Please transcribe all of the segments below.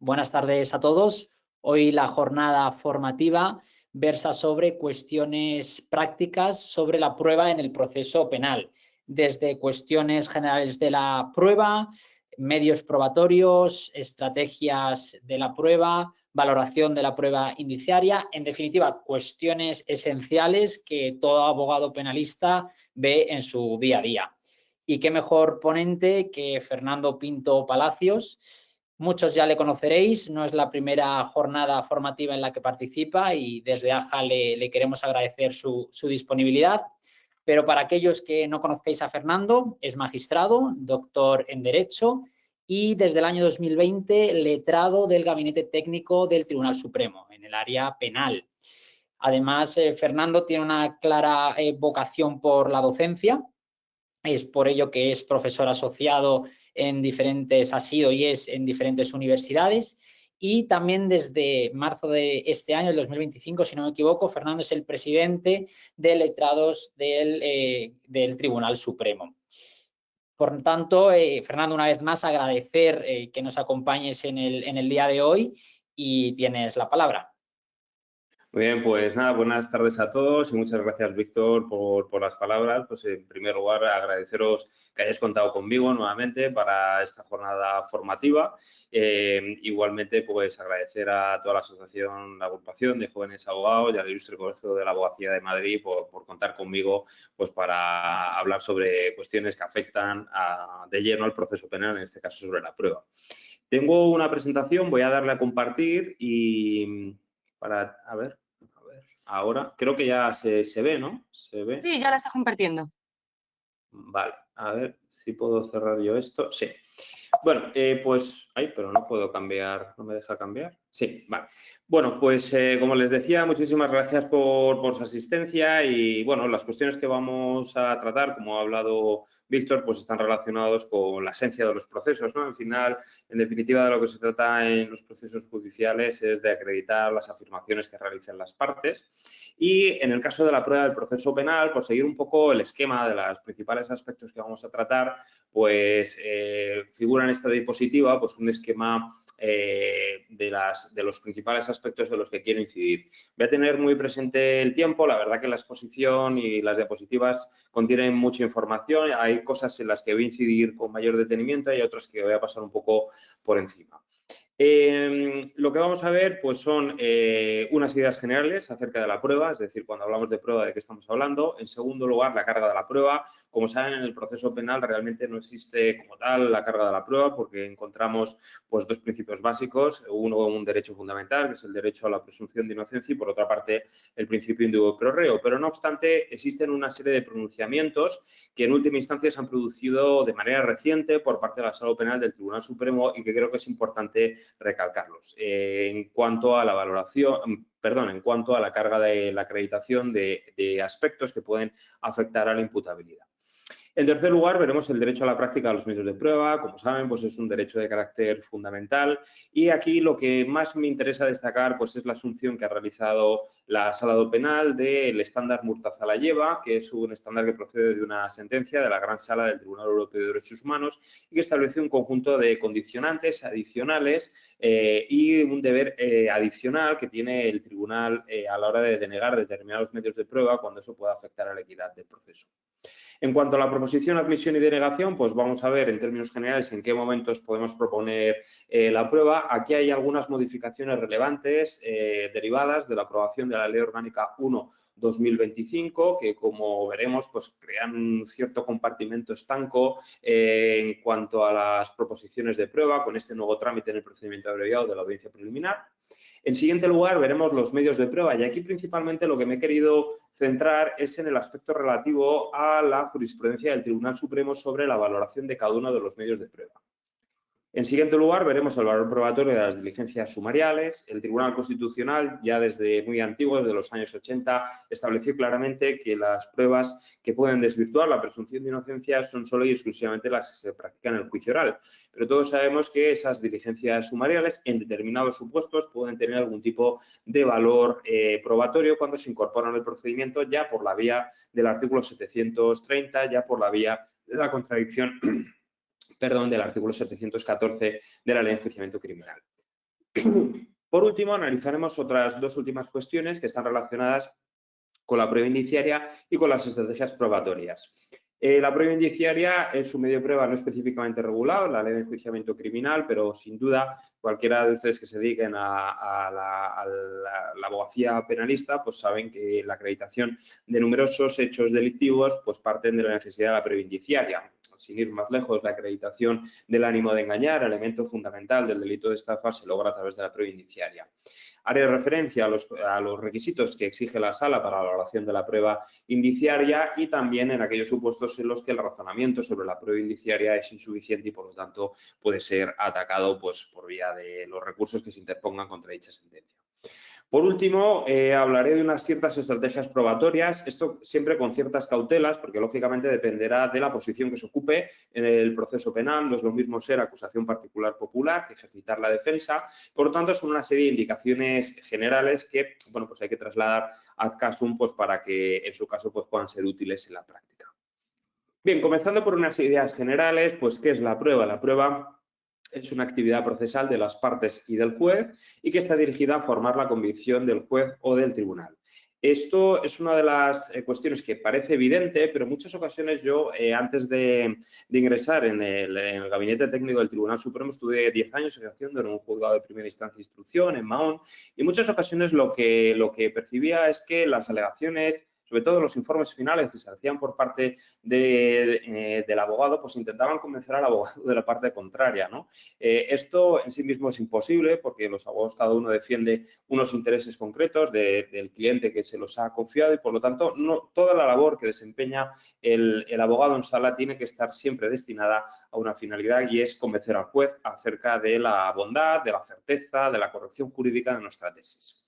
Buenas tardes a todos. Hoy la jornada formativa versa sobre cuestiones prácticas sobre la prueba en el proceso penal, desde cuestiones generales de la prueba, medios probatorios, estrategias de la prueba, valoración de la prueba indiciaria, en definitiva, cuestiones esenciales que todo abogado penalista ve en su día a día. Y qué mejor ponente que Fernando Pinto Palacios. Muchos ya le conoceréis, no es la primera jornada formativa en la que participa y desde AJA le queremos agradecer su disponibilidad. Pero para aquellos que no conozcáis a Fernando, es magistrado, doctor en Derecho y desde el año 2020 letrado del Gabinete Técnico del Tribunal Supremo en el área penal. Además, Fernando tiene una clara vocación por la docencia. Es por ello que es profesor asociado en diferentes, ha sido y es en diferentes universidades. Y también desde marzo de este año, el 2025, si no me equivoco, Fernando es el presidente de letrados del Tribunal Supremo. Por tanto, Fernando, una vez más agradecer que nos acompañes en el día de hoy y tienes la palabra. Muy bien, pues nada, buenas tardes a todos y muchas gracias, Víctor, por las palabras. Pues en primer lugar, agradeceros que hayáis contado conmigo nuevamente para esta jornada formativa. Igualmente, pues agradecer a toda la asociación, la agrupación de jóvenes abogados y al Ilustre Colegio de la Abogacía de Madrid por contar conmigo pues para hablar sobre cuestiones que afectan de lleno al proceso penal, en este caso sobre la prueba. Tengo una presentación, voy a darle a compartir y a ver, ahora creo que ya se ve, ¿no? ¿Se ve? Sí, ya la está compartiendo. Vale, a ver si puedo cerrar yo esto. Sí. Bueno, pues, pero no puedo cambiar, ¿no me deja cambiar? Sí, vale. Bueno, pues como les decía, muchísimas gracias por su asistencia y, bueno, las cuestiones que vamos a tratar, como ha hablado Víctor, pues están relacionados con la esencia de los procesos, ¿no? Al final, en definitiva, de lo que se trata en los procesos judiciales es de acreditar las afirmaciones que realizan las partes y, en el caso de la prueba del proceso penal, por seguir un poco el esquema de los principales aspectos que vamos a tratar, pues figura en esta diapositiva pues un esquema de los principales aspectos de los que quiero incidir. Voy a tener muy presente el tiempo, la verdad que la exposición y las diapositivas contienen mucha información, hay cosas en las que voy a incidir con mayor detenimiento y otras que voy a pasar un poco por encima. Lo que vamos a ver pues son unas ideas generales acerca de la prueba, es decir, cuando hablamos de prueba, ¿de qué estamos hablando? En segundo lugar, la carga de la prueba. Como saben, en el proceso penal realmente no existe como tal la carga de la prueba porque encontramos pues dos principios básicos, uno un derecho fundamental, que es el derecho a la presunción de inocencia y por otra parte el principio indubio pro reo, pero no obstante existen una serie de pronunciamientos que en última instancia se han producido de manera reciente por parte de la Sala Penal del Tribunal Supremo y que creo que es importante recalcarlos. En cuanto a la valoración, en cuanto a la carga de la acreditación de aspectos que pueden afectar a la imputabilidad. En tercer lugar, veremos el derecho a la práctica de los medios de prueba. Como saben, pues es un derecho de carácter fundamental. Y aquí lo que más me interesa destacar pues es la asunción que ha realizado la Sala Penal del estándar Murtaza-Layeva, que es un estándar que procede de una sentencia de la Gran Sala del Tribunal Europeo de Derechos Humanos y que establece un conjunto de condicionantes adicionales y un deber adicional que tiene el tribunal a la hora de denegar determinados medios de prueba cuando eso pueda afectar a la equidad del proceso. En cuanto a la proposición, admisión y denegación, pues vamos a ver en términos generales en qué momentos podemos proponer la prueba. Aquí hay algunas modificaciones relevantes derivadas de la aprobación de la Ley Orgánica 1/2025, que como veremos, pues crean un cierto compartimento estanco en cuanto a las proposiciones de prueba con este nuevo trámite en el procedimiento abreviado de la audiencia preliminar. En siguiente lugar, veremos los medios de prueba y aquí principalmente lo que me he querido centrar es en el aspecto relativo a la jurisprudencia del Tribunal Supremo sobre la valoración de cada uno de los medios de prueba. En siguiente lugar, veremos el valor probatorio de las diligencias sumariales. El Tribunal Constitucional, ya desde muy antiguo, desde los años 80, estableció claramente que las pruebas que pueden desvirtuar la presunción de inocencia son solo y exclusivamente las que se practican en el juicio oral. Pero todos sabemos que esas diligencias sumariales, en determinados supuestos, pueden tener algún tipo de valor probatorio cuando se incorporan al procedimiento ya por la vía del artículo 730, ya por la vía de la contradicción del artículo 714 de la Ley de Enjuiciamiento Criminal. Por último, analizaremos otras dos últimas cuestiones que están relacionadas con la prueba indiciaria y con las estrategias probatorias. La prueba indiciaria es un medio de prueba no específicamente regulado en la ley de enjuiciamiento criminal, pero sin duda cualquiera de ustedes que se dediquen a la abogacía penalista, pues saben que la acreditación de numerosos hechos delictivos pues parten de la necesidad de la prueba indiciaria. Sin ir más lejos, la acreditación del ánimo de engañar, elemento fundamental del delito de estafa, se logra a través de la prueba indiciaria. Haré referencia a los requisitos que exige la sala para la valoración de la prueba indiciaria y también en aquellos supuestos en los que el razonamiento sobre la prueba indiciaria es insuficiente y, por lo tanto, puede ser atacado pues, por vía de los recursos que se interpongan contra dicha sentencia. Por último, hablaré de unas ciertas estrategias probatorias, esto siempre con ciertas cautelas, porque lógicamente dependerá de la posición que se ocupe en el proceso penal. No es lo mismo ser acusación particular popular que ejercitar la defensa. Por lo tanto, son una serie de indicaciones generales que, bueno, pues hay que trasladar ad casum pues, para que en su caso pues, puedan ser útiles en la práctica. Bien, comenzando por unas ideas generales, pues ¿qué es la prueba? La prueba es una actividad procesal de las partes y del juez y que está dirigida a formar la convicción del juez o del tribunal. Esto es una de las cuestiones que parece evidente, pero en muchas ocasiones yo, antes de ingresar en el gabinete técnico del Tribunal Supremo, estuve 10 años ejerciendo en un juzgado de primera instancia e instrucción, en Mahón, y en muchas ocasiones lo que percibía es que las alegaciones, sobre todo los informes finales que se hacían por parte del abogado, pues intentaban convencer al abogado de la parte contraria, ¿no? Esto en sí mismo es imposible porque los abogados cada uno defiende unos intereses concretos del cliente que se los ha confiado y, por lo tanto, no, toda la labor que desempeña el abogado en sala tiene que estar siempre destinada a una finalidad y es convencer al juez acerca de la bondad, de la certeza, de la corrección jurídica de nuestra tesis.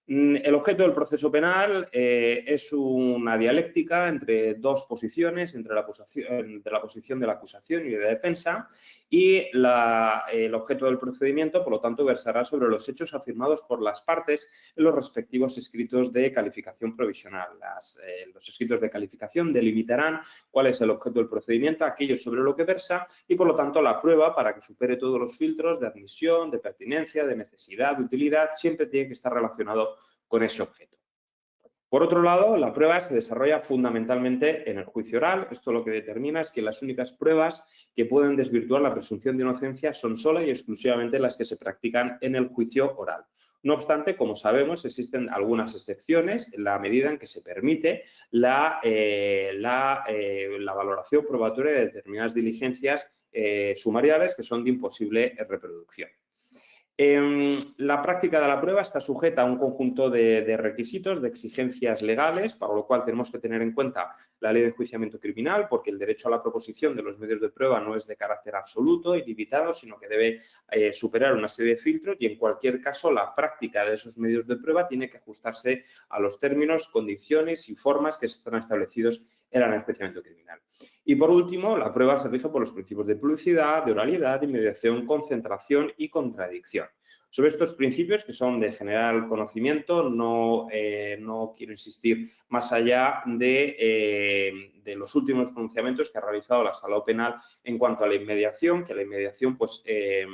El objeto del proceso penal es una dialéctica entre dos posiciones, entre la posición de la acusación y de la defensa, y el objeto del procedimiento, por lo tanto, versará sobre los hechos afirmados por las partes en los respectivos escritos de calificación provisional. Los escritos de calificación delimitarán cuál es el objeto del procedimiento, aquello sobre lo que versa, y, por lo tanto, la prueba, para que supere todos los filtros de admisión, de pertinencia, de necesidad, de utilidad, siempre tiene que estar relacionado con ese objeto. Por otro lado, la prueba se desarrolla fundamentalmente en el juicio oral. Esto lo que determina es que las únicas pruebas que pueden desvirtuar la presunción de inocencia son sola y exclusivamente las que se practican en el juicio oral. No obstante, como sabemos, existen algunas excepciones en la medida en que se permite la valoración probatoria de determinadas diligencias sumariales que son de imposible reproducción. La práctica de la prueba está sujeta a un conjunto de requisitos, de exigencias legales, para lo cual tenemos que tener en cuenta la ley de enjuiciamiento criminal, porque el derecho a la proposición de los medios de prueba no es de carácter absoluto y limitado, sino que debe superar una serie de filtros y, en cualquier caso, la práctica de esos medios de prueba tiene que ajustarse a los términos, condiciones y formas que están establecidos en el enjuiciamiento criminal. Y, por último, la prueba se rige por los principios de publicidad, de oralidad, de inmediación, concentración y contradicción. Sobre estos principios, que son de general conocimiento, no quiero insistir más allá de los últimos pronunciamientos que ha realizado la Sala Penal en cuanto a la inmediación, que la inmediación pues, es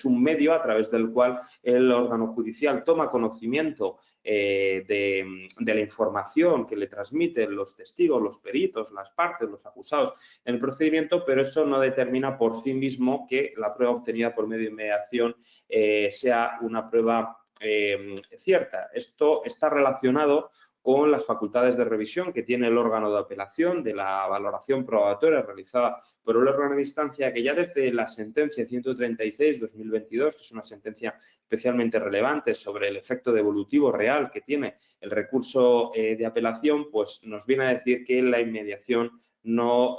un medio a través del cual el órgano judicial toma conocimiento de la información que le transmiten los testigos, los peritos, las partes, los acusados en el procedimiento, pero eso no determina por sí mismo que la prueba obtenida por medio de inmediación sea una prueba cierta. Esto está relacionado con las facultades de revisión que tiene el órgano de apelación de la valoración probatoria realizada por el órgano de instancia, que ya desde la sentencia 136/2022, que es una sentencia especialmente relevante sobre el efecto devolutivo real que tiene el recurso de apelación, pues nos viene a decir que la inmediación no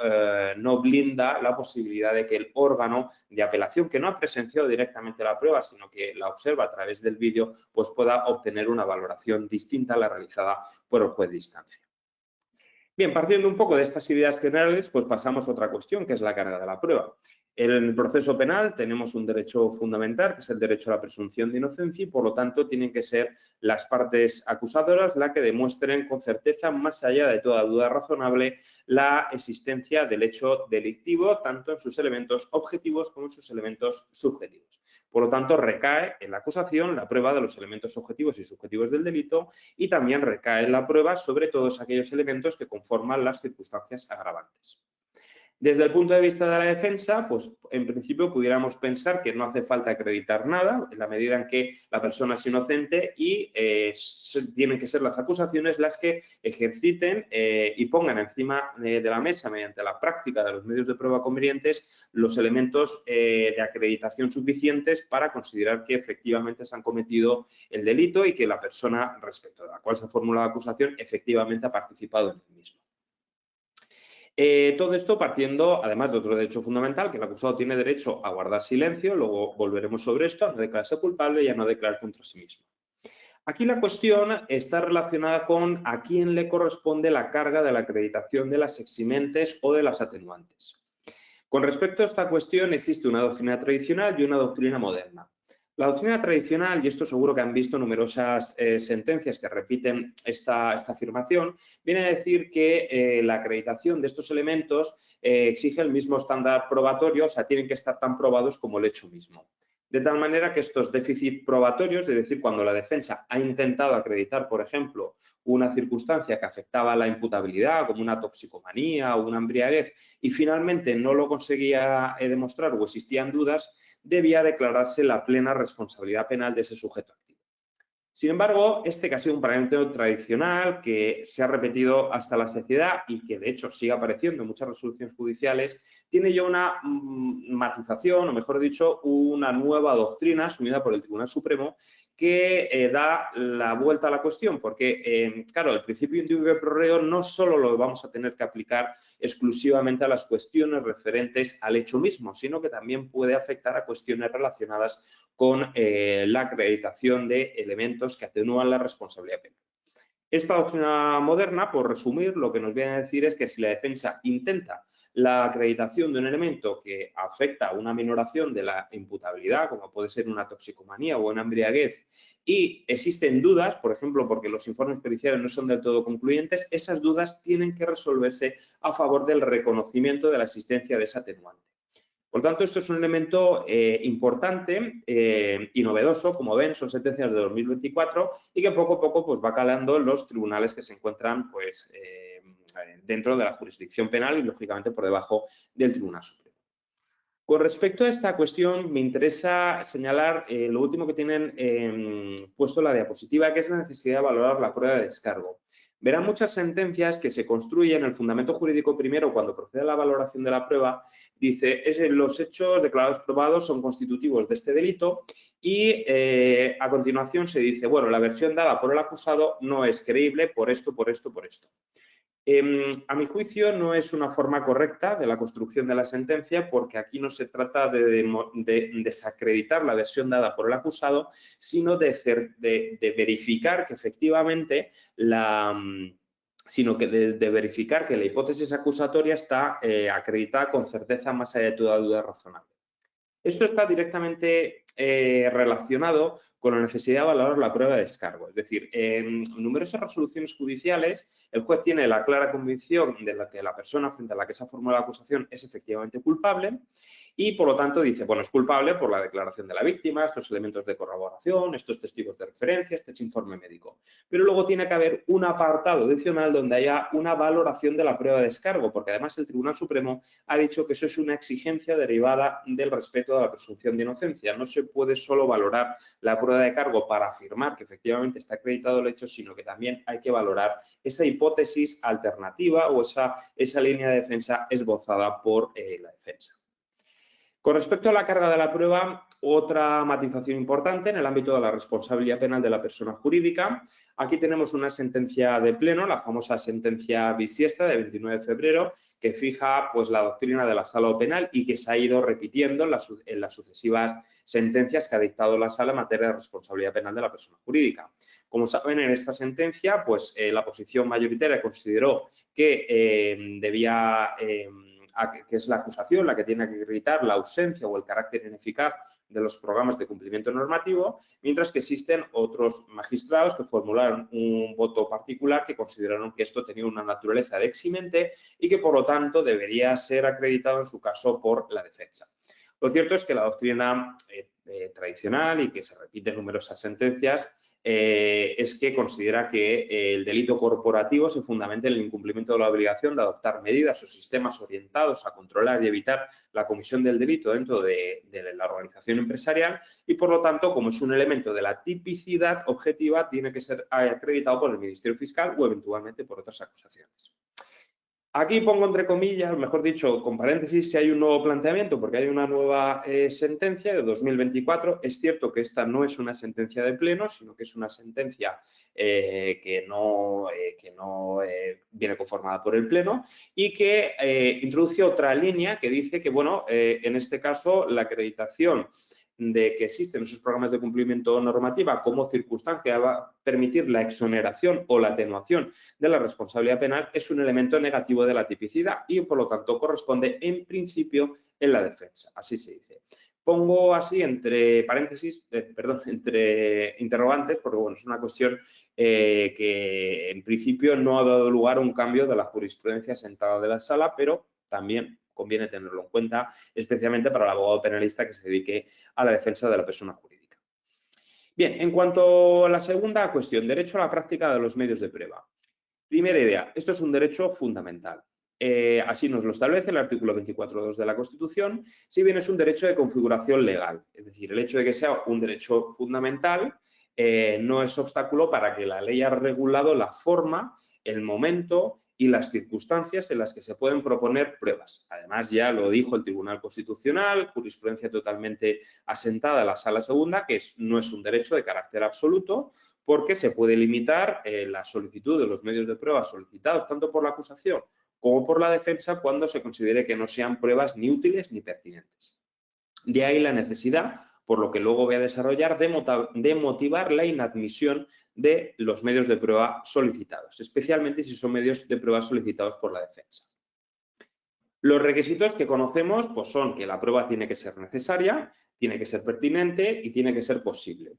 blinda la posibilidad de que el órgano de apelación, que no ha presenciado directamente la prueba, sino que la observa a través del vídeo, pues pueda obtener una valoración distinta a la realizada por el juez de instancia. Bien, partiendo un poco de estas ideas generales, pues pasamos a otra cuestión, que es la carga de la prueba. En el proceso penal tenemos un derecho fundamental, que es el derecho a la presunción de inocencia, y por lo tanto tienen que ser las partes acusadoras las que demuestren con certeza, más allá de toda duda razonable, la existencia del hecho delictivo, tanto en sus elementos objetivos como en sus elementos subjetivos. Por lo tanto, recae en la acusación la prueba de los elementos objetivos y subjetivos del delito, y también recae en la prueba sobre todos aquellos elementos que conforman las circunstancias agravantes. Desde el punto de vista de la defensa, pues en principio pudiéramos pensar que no hace falta acreditar nada en la medida en que la persona es inocente y tienen que ser las acusaciones las que ejerciten y pongan encima de la mesa, mediante la práctica de los medios de prueba convenientes, los elementos de acreditación suficientes para considerar que efectivamente se han cometido el delito y que la persona respecto a la cual se formula la acusación efectivamente ha participado en el mismo. Todo esto partiendo, además de otro derecho fundamental, que el acusado tiene derecho a guardar silencio, luego volveremos sobre esto, a no declararse culpable y a no declarar contra sí mismo. Aquí la cuestión está relacionada con a quién le corresponde la carga de la acreditación de las eximentes o de las atenuantes. Con respecto a esta cuestión existe una doctrina tradicional y una doctrina moderna. La doctrina tradicional, y esto seguro que han visto numerosas sentencias que repiten esta afirmación, viene a decir que la acreditación de estos elementos exige el mismo estándar probatorio, o sea, tienen que estar tan probados como el hecho mismo. De tal manera que estos déficits probatorios, es decir, cuando la defensa ha intentado acreditar, por ejemplo, una circunstancia que afectaba a la imputabilidad, como una toxicomanía o una embriaguez, y finalmente no lo conseguía demostrar o existían dudas, debía declararse la plena responsabilidad penal de ese sujeto activo. Sin embargo, este que ha sido un parámetro tradicional que se ha repetido hasta la saciedad y que de hecho sigue apareciendo en muchas resoluciones judiciales, tiene ya una matización, o mejor dicho, una nueva doctrina asumida por el Tribunal Supremo que da la vuelta a la cuestión, porque, claro, el principio indubio pro reo no solo lo vamos a tener que aplicar exclusivamente a las cuestiones referentes al hecho mismo, sino que también puede afectar a cuestiones relacionadas con la acreditación de elementos que atenúan la responsabilidad penal. Esta doctrina moderna, por resumir, lo que nos viene a decir es que si la defensa intenta la acreditación de un elemento que afecta a una minoración de la imputabilidad, como puede ser una toxicomanía o una embriaguez, y existen dudas, por ejemplo, porque los informes periciales no son del todo concluyentes, esas dudas tienen que resolverse a favor del reconocimiento de la existencia de ese atenuante. Por lo tanto, esto es un elemento importante y novedoso, como ven, son sentencias de 2024 y que poco a poco pues, va calando en los tribunales que se encuentran pues, dentro de la jurisdicción penal y, lógicamente, por debajo del Tribunal Supremo. Con respecto a esta cuestión, me interesa señalar lo último que tienen puesto en la diapositiva, que es la necesidad de valorar la prueba de descargo. Verán muchas sentencias que se construyen, el fundamento jurídico primero, cuando procede a la valoración de la prueba, dice los hechos declarados probados son constitutivos de este delito y a continuación se dice, bueno, la versión dada por el acusado no es creíble por esto, por esto, por esto. A mi juicio no es una forma correcta de la construcción de la sentencia porque aquí no se trata de desacreditar la versión dada por el acusado, sino de verificar que efectivamente de verificar que la hipótesis acusatoria está acreditada con certeza más allá de toda duda razonable. Esto está directamente relacionado con la necesidad de valorar la prueba de descargo. Es decir, en numerosas resoluciones judiciales, el juez tiene la clara convicción de que la persona frente a la que se ha formulado la acusación es efectivamente culpable y, por lo tanto, dice, bueno, es culpable por la declaración de la víctima, estos elementos de corroboración, estos testigos de referencia, este informe médico. Pero luego tiene que haber un apartado adicional donde haya una valoración de la prueba de descargo, porque además el Tribunal Supremo ha dicho que eso es una exigencia derivada del respeto a la presunción de inocencia. No se puede solo valorar la prueba de cargo para afirmar que efectivamente está acreditado el hecho, sino que también hay que valorar esa hipótesis alternativa o esa línea de defensa esbozada por la defensa. Con respecto a la carga de la prueba, otra matización importante en el ámbito de la responsabilidad penal de la persona jurídica. Aquí tenemos una sentencia de pleno, la famosa sentencia bisiesta de 29 de febrero, que fija pues, la doctrina de la sala penal y que se ha ido repitiendo en las sucesivas sentencias que ha dictado la sala en materia de responsabilidad penal de la persona jurídica. Como saben, en esta sentencia, pues la posición mayoritaria consideró que que es la acusación la que tiene que acreditar la ausencia o el carácter ineficaz de los programas de cumplimiento normativo, mientras que existen otros magistrados que formularon un voto particular que consideraron que esto tenía una naturaleza de eximente y que, por lo tanto, debería ser acreditado en su caso por la defensa. Lo cierto es que la doctrina tradicional y que se repite en numerosas sentencias es que considera que el delito corporativo se fundamenta en el incumplimiento de la obligación de adoptar medidas o sistemas orientados a controlar y evitar la comisión del delito dentro de la organización empresarial y, por lo tanto, como es un elemento de la tipicidad objetiva, tiene que ser acreditado por el Ministerio Fiscal o eventualmente por otras acusaciones. Aquí pongo entre comillas, mejor dicho, con paréntesis, si hay un nuevo planteamiento, porque hay una nueva sentencia de 2024. Es cierto que esta no es una sentencia de pleno, sino que es una sentencia que no viene conformada por el pleno y que introduce otra línea que dice que, bueno, en este caso, la acreditación de que existen esos programas de cumplimiento normativa como circunstancia va a permitir la exoneración o la atenuación de la responsabilidad penal es un elemento negativo de la tipicidad y, por lo tanto, corresponde en principio en la defensa. Así se dice. Pongo así entre paréntesis, entre interrogantes, porque bueno, es una cuestión que en principio no ha dado lugar a un cambio de la jurisprudencia sentada de la sala, pero también conviene tenerlo en cuenta, especialmente para el abogado penalista que se dedique a la defensa de la persona jurídica. Bien, en cuanto a la segunda cuestión, derecho a la práctica de los medios de prueba. Primera idea, esto es un derecho fundamental. Así nos lo establece el artículo 24.2 de la Constitución, si bien es un derecho de configuración legal. Es decir, el hecho de que sea un derecho fundamental no es obstáculo para que la ley haya regulado la forma, el momento y las circunstancias en las que se pueden proponer pruebas. Además, ya lo dijo el Tribunal Constitucional, jurisprudencia totalmente asentada en la Sala Segunda, que no es un derecho de carácter absoluto, porque se puede limitar la solicitud de los medios de prueba solicitados tanto por la acusación como por la defensa cuando se considere que no sean pruebas ni útiles ni pertinentes. De ahí la necesidad, por lo que luego voy a desarrollar, de motivar la inadmisión de los medios de prueba solicitados, especialmente si son medios de prueba solicitados por la defensa. Los requisitos que conocemos pues, son que la prueba tiene que ser necesaria, tiene que ser pertinente y tiene que ser posible.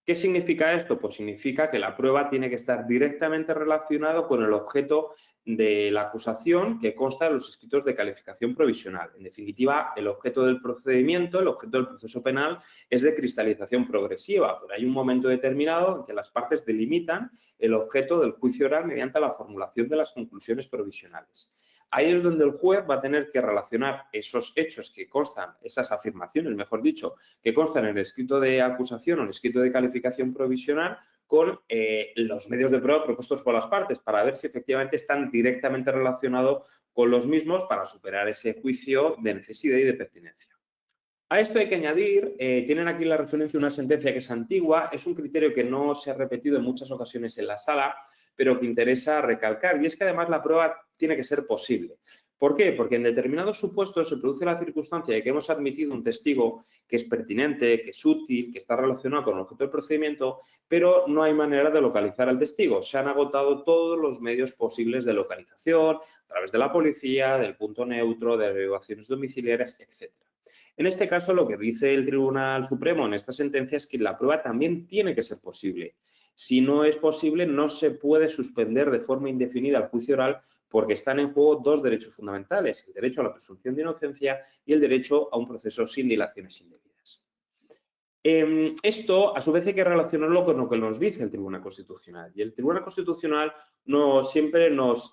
¿Qué significa esto? Pues significa que la prueba tiene que estar directamente relacionada con el objeto de la acusación que consta de los escritos de calificación provisional. En definitiva, el objeto del procedimiento, el objeto del proceso penal es de cristalización progresiva, pero hay un momento determinado en que las partes delimitan el objeto del juicio oral mediante la formulación de las conclusiones provisionales. Ahí es donde el juez va a tener que relacionar esos hechos que constan, esas afirmaciones, mejor dicho, que constan en el escrito de acusación o el escrito de calificación provisional con los medios de prueba propuestos por las partes para ver si efectivamente están directamente relacionados con los mismos para superar ese juicio de necesidad y de pertinencia. A esto hay que añadir, tienen aquí la referencia una sentencia que es antigua, es un criterio que no se ha repetido en muchas ocasiones en la sala, pero que interesa recalcar, y es que además la prueba tiene que ser posible. ¿Por qué? Porque en determinados supuestos se produce la circunstancia de que hemos admitido un testigo que es pertinente, que es útil, que está relacionado con el objeto del procedimiento, pero no hay manera de localizar al testigo. Se han agotado todos los medios posibles de localización, a través de la policía, del punto neutro, de averiguaciones domiciliarias, etc. En este caso, lo que dice el Tribunal Supremo en esta sentencia es que la prueba también tiene que ser posible. Si no es posible, no se puede suspender de forma indefinida el juicio oral porque están en juego dos derechos fundamentales, el derecho a la presunción de inocencia y el derecho a un proceso sin dilaciones indebidas. Esto, a su vez, hay que relacionarlo con lo que nos dice el Tribunal Constitucional. Y el Tribunal Constitucional siempre nos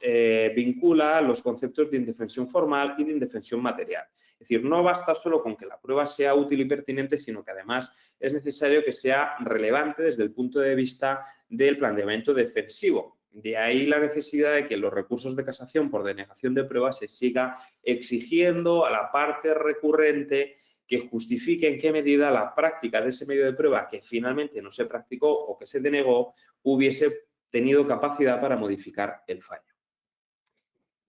vincula los conceptos de indefensión formal y de indefensión material. Es decir, no basta solo con que la prueba sea útil y pertinente, sino que además es necesario que sea relevante desde el punto de vista del planteamiento defensivo. De ahí la necesidad de que los recursos de casación por denegación de pruebas se siga exigiendo a la parte recurrente que justifique en qué medida la práctica de ese medio de prueba que finalmente no se practicó o que se denegó hubiese tenido capacidad para modificar el fallo.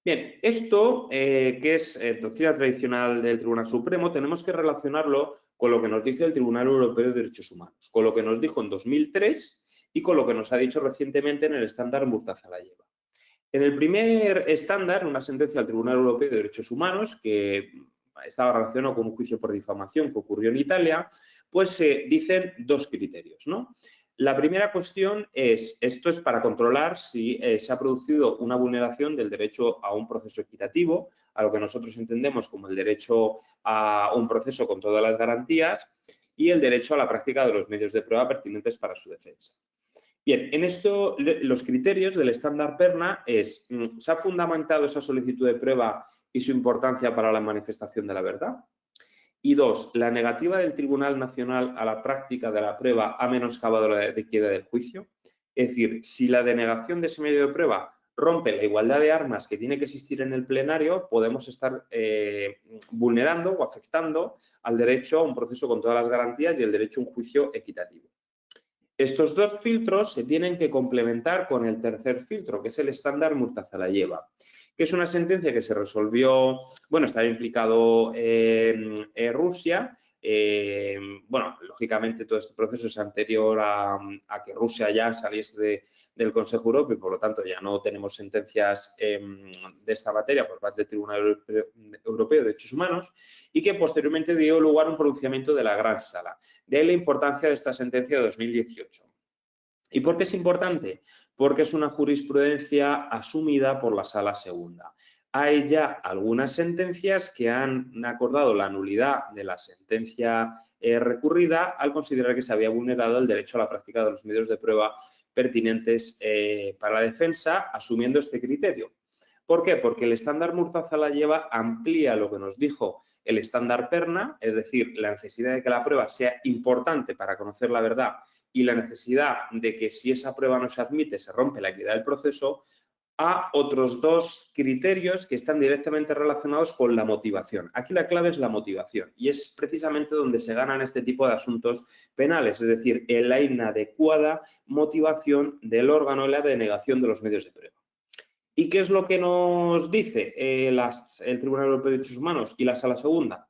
Bien, esto que es doctrina tradicional del Tribunal Supremo, tenemos que relacionarlo con lo que nos dice el Tribunal Europeo de Derechos Humanos, con lo que nos dijo en 2003 y con lo que nos ha dicho recientemente en el estándar Murtaza-Layeva. En el primer estándar, una sentencia del Tribunal Europeo de Derechos Humanos que estaba relacionado con un juicio por difamación que ocurrió en Italia, pues se dicen dos criterios, ¿no? La primera cuestión es, esto es para controlar si se ha producido una vulneración del derecho a un proceso equitativo, a lo que nosotros entendemos como el derecho a un proceso con todas las garantías y el derecho a la práctica de los medios de prueba pertinentes para su defensa. Bien, en esto los criterios del estándar PERNA es, ¿se ha fundamentado esa solicitud de prueba y su importancia para la manifestación de la verdad? Y dos, la negativa del Tribunal Nacional a la práctica de la prueba ha menoscabado la equidad del juicio. Es decir, si la denegación de ese medio de prueba rompe la igualdad de armas que tiene que existir en el plenario, podemos estar vulnerando o afectando al derecho a un proceso con todas las garantías y el derecho a un juicio equitativo. Estos dos filtros se tienen que complementar con el tercer filtro, que es el estándar Murtaza-Layeva, que es una sentencia que se resolvió, bueno, estaba implicado Rusia. Bueno, lógicamente todo este proceso es anterior a que Rusia ya saliese del Consejo Europeo y por lo tanto ya no tenemos sentencias de esta materia por parte del Tribunal Europeo de Derechos Humanos y que posteriormente dio lugar a un pronunciamiento de la Gran Sala. De ahí la importancia de esta sentencia de 2018. ¿Y por qué es importante? Porque es una jurisprudencia asumida por la Sala Segunda. Hay ya algunas sentencias que han acordado la nulidad de la sentencia recurrida al considerar que se había vulnerado el derecho a la práctica de los medios de prueba pertinentes para la defensa, asumiendo este criterio. ¿Por qué? Porque el estándar Murtaza-Layeva amplía lo que nos dijo el estándar PERNA, es decir, la necesidad de que la prueba sea importante para conocer la verdad y la necesidad de que si esa prueba no se admite se rompe la equidad del proceso, a otros dos criterios que están directamente relacionados con la motivación. Aquí la clave es la motivación y es precisamente donde se ganan este tipo de asuntos penales, es decir, en la inadecuada motivación del órgano en la denegación de los medios de prueba. ¿Y qué es lo que nos dice el Tribunal Europeo de Derechos Humanos y la Sala Segunda?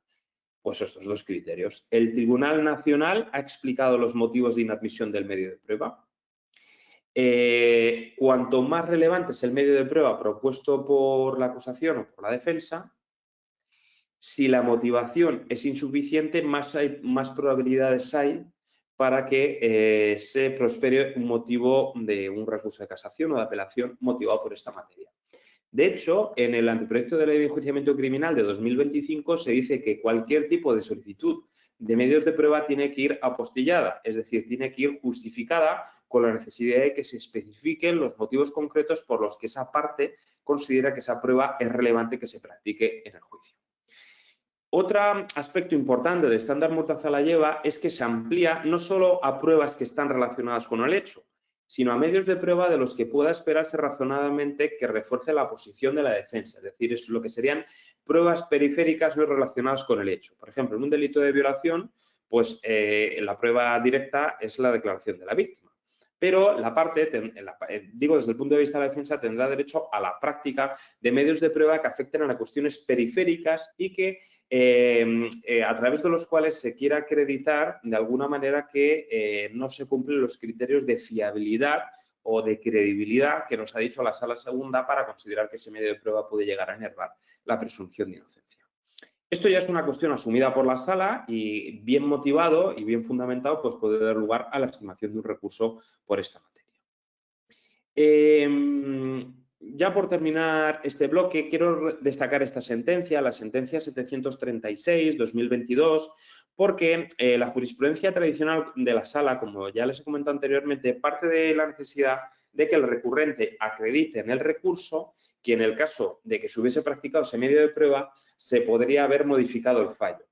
Pues estos dos criterios. El Tribunal Nacional ha explicado los motivos de inadmisión del medio de prueba. Cuanto más relevante es el medio de prueba propuesto por la acusación o por la defensa, si la motivación es insuficiente, más probabilidades hay para que se prospere un motivo de un recurso de casación o de apelación motivado por esta materia. De hecho, en el anteproyecto de ley de enjuiciamiento criminal de 2025 se dice que cualquier tipo de solicitud de medios de prueba tiene que ir apostillada, es decir, tiene que ir justificada con la necesidad de que se especifiquen los motivos concretos por los que esa parte considera que esa prueba es relevante que se practique en el juicio. Otro aspecto importante del estándar Murtaza-Layeva es que se amplía no solo a pruebas que están relacionadas con el hecho, sino a medios de prueba de los que pueda esperarse razonadamente que refuerce la posición de la defensa, es decir, es lo que serían pruebas periféricas no relacionadas con el hecho. Por ejemplo, en un delito de violación, pues la prueba directa es la declaración de la víctima. Pero la parte, digo desde el punto de vista de la defensa, tendrá derecho a la práctica de medios de prueba que afecten a cuestiones periféricas y que a través de los cuales se quiera acreditar de alguna manera que no se cumplen los criterios de fiabilidad o de credibilidad que nos ha dicho la Sala Segunda para considerar que ese medio de prueba puede llegar a enervar la presunción de inocencia. Esto ya es una cuestión asumida por la Sala y bien motivado y bien fundamentado, pues puede dar lugar a la estimación de un recurso por esta materia. Ya por terminar este bloque, quiero destacar esta sentencia, la sentencia 736-2022, porque la jurisprudencia tradicional de la Sala, como ya les he comentado anteriormente, parte de la necesidad de que el recurrente acredite en el recurso que en el caso de que se hubiese practicado ese medio de prueba, se podría haber modificado el fallo.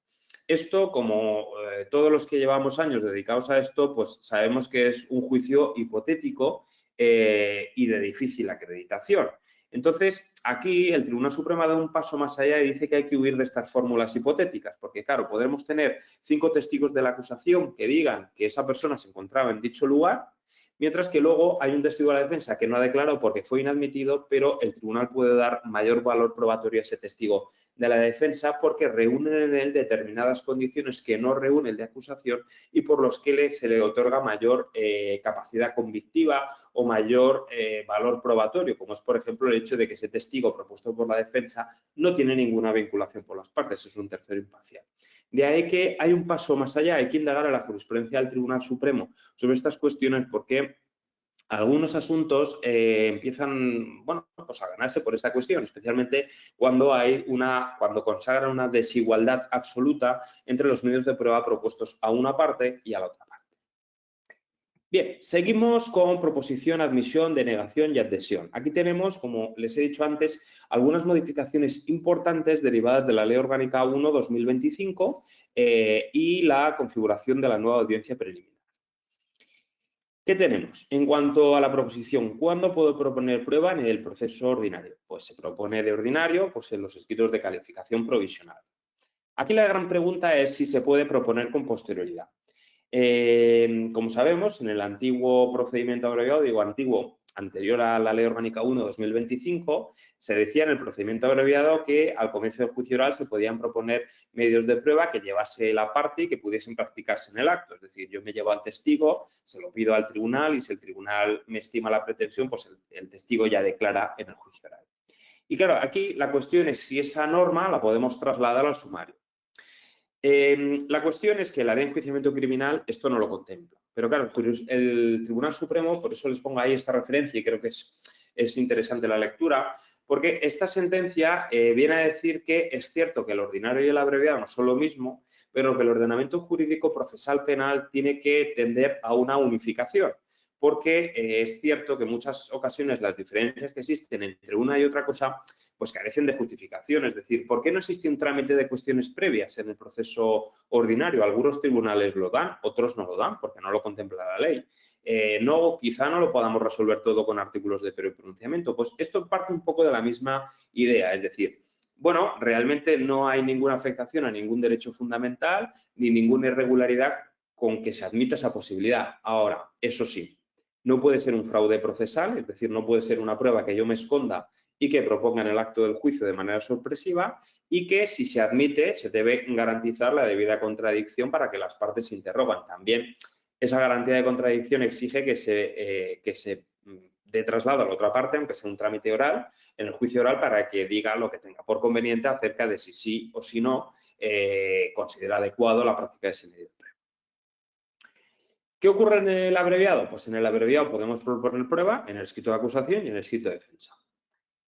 Esto, como todos los que llevamos años dedicados a esto, pues sabemos que es un juicio hipotético y de difícil acreditación. Entonces, aquí el Tribunal Supremo da un paso más allá y dice que hay que huir de estas fórmulas hipotéticas, porque claro, podremos tener 5 testigos de la acusación que digan que esa persona se encontraba en dicho lugar, mientras que luego hay un testigo de la defensa que no ha declarado porque fue inadmitido, pero el tribunal puede dar mayor valor probatorio a ese testigo de la defensa porque reúnen en él determinadas condiciones que no reúne el de acusación y por los que se le otorga mayor capacidad convictiva o mayor valor probatorio, como es, por ejemplo, el hecho de que ese testigo propuesto por la defensa no tiene ninguna vinculación por las partes, es un tercero imparcial. De ahí que hay un paso más allá, hay que indagar a la jurisprudencia del Tribunal Supremo sobre estas cuestiones porque algunos asuntos empiezan, bueno, pues a ganarse por esta cuestión, especialmente cuando cuando consagran una desigualdad absoluta entre los medios de prueba propuestos a una parte y a la otra parte. Bien, seguimos con proposición, admisión, denegación y adhesión. Aquí tenemos, como les he dicho antes, algunas modificaciones importantes derivadas de la Ley Orgánica 1/2025 y la configuración de la nueva audiencia preliminar. ¿Qué tenemos? En cuanto a la proposición, ¿cuándo puedo proponer prueba en el proceso ordinario? Pues se propone de ordinario pues en los escritos de calificación provisional. Aquí la gran pregunta es si se puede proponer con posterioridad. Como sabemos, en el antiguo procedimiento abreviado, digo antiguo, anterior a la Ley Orgánica 1/2025, se decía en el procedimiento abreviado que al comienzo del juicio oral se podían proponer medios de prueba que llevase la parte y que pudiesen practicarse en el acto. Es decir, yo me llevo al testigo, se lo pido al tribunal y si el tribunal me estima la pretensión, pues el testigo ya declara en el juicio oral. Y claro, aquí la cuestión es si esa norma la podemos trasladar al sumario. La cuestión es que la ley de enjuiciamiento criminal esto no lo contempla. Pero claro, el Tribunal Supremo, por eso les pongo ahí esta referencia y creo que es interesante la lectura, porque esta sentencia viene a decir que es cierto que el ordinario y el abreviado no son lo mismo, pero que el ordenamiento jurídico procesal penal tiene que tender a una unificación. Porque es cierto que en muchas ocasiones las diferencias que existen entre una y otra cosa pues carecen de justificación. Es decir, ¿por qué no existe un trámite de cuestiones previas en el proceso ordinario? Algunos tribunales lo dan, otros no lo dan porque no lo contempla la ley. Quizá no lo podamos resolver todo con artículos de pronunciamiento. Pues esto parte un poco de la misma idea, es decir, bueno, realmente no hay ninguna afectación a ningún derecho fundamental ni ninguna irregularidad con que se admita esa posibilidad. Ahora, eso sí, no puede ser un fraude procesal, es decir, no puede ser una prueba que yo me esconda y que proponga en el acto del juicio de manera sorpresiva y que, si se admite, se debe garantizar la debida contradicción para que las partes se interrogan. También esa garantía de contradicción exige que se dé traslado a la otra parte, aunque sea un trámite oral, en el juicio oral para que diga lo que tenga por conveniente acerca de si sí o si no considera adecuado la práctica de ese medio de prueba. ¿Qué ocurre en el abreviado? Pues en el abreviado podemos proponer prueba en el escrito de acusación y en el escrito de defensa.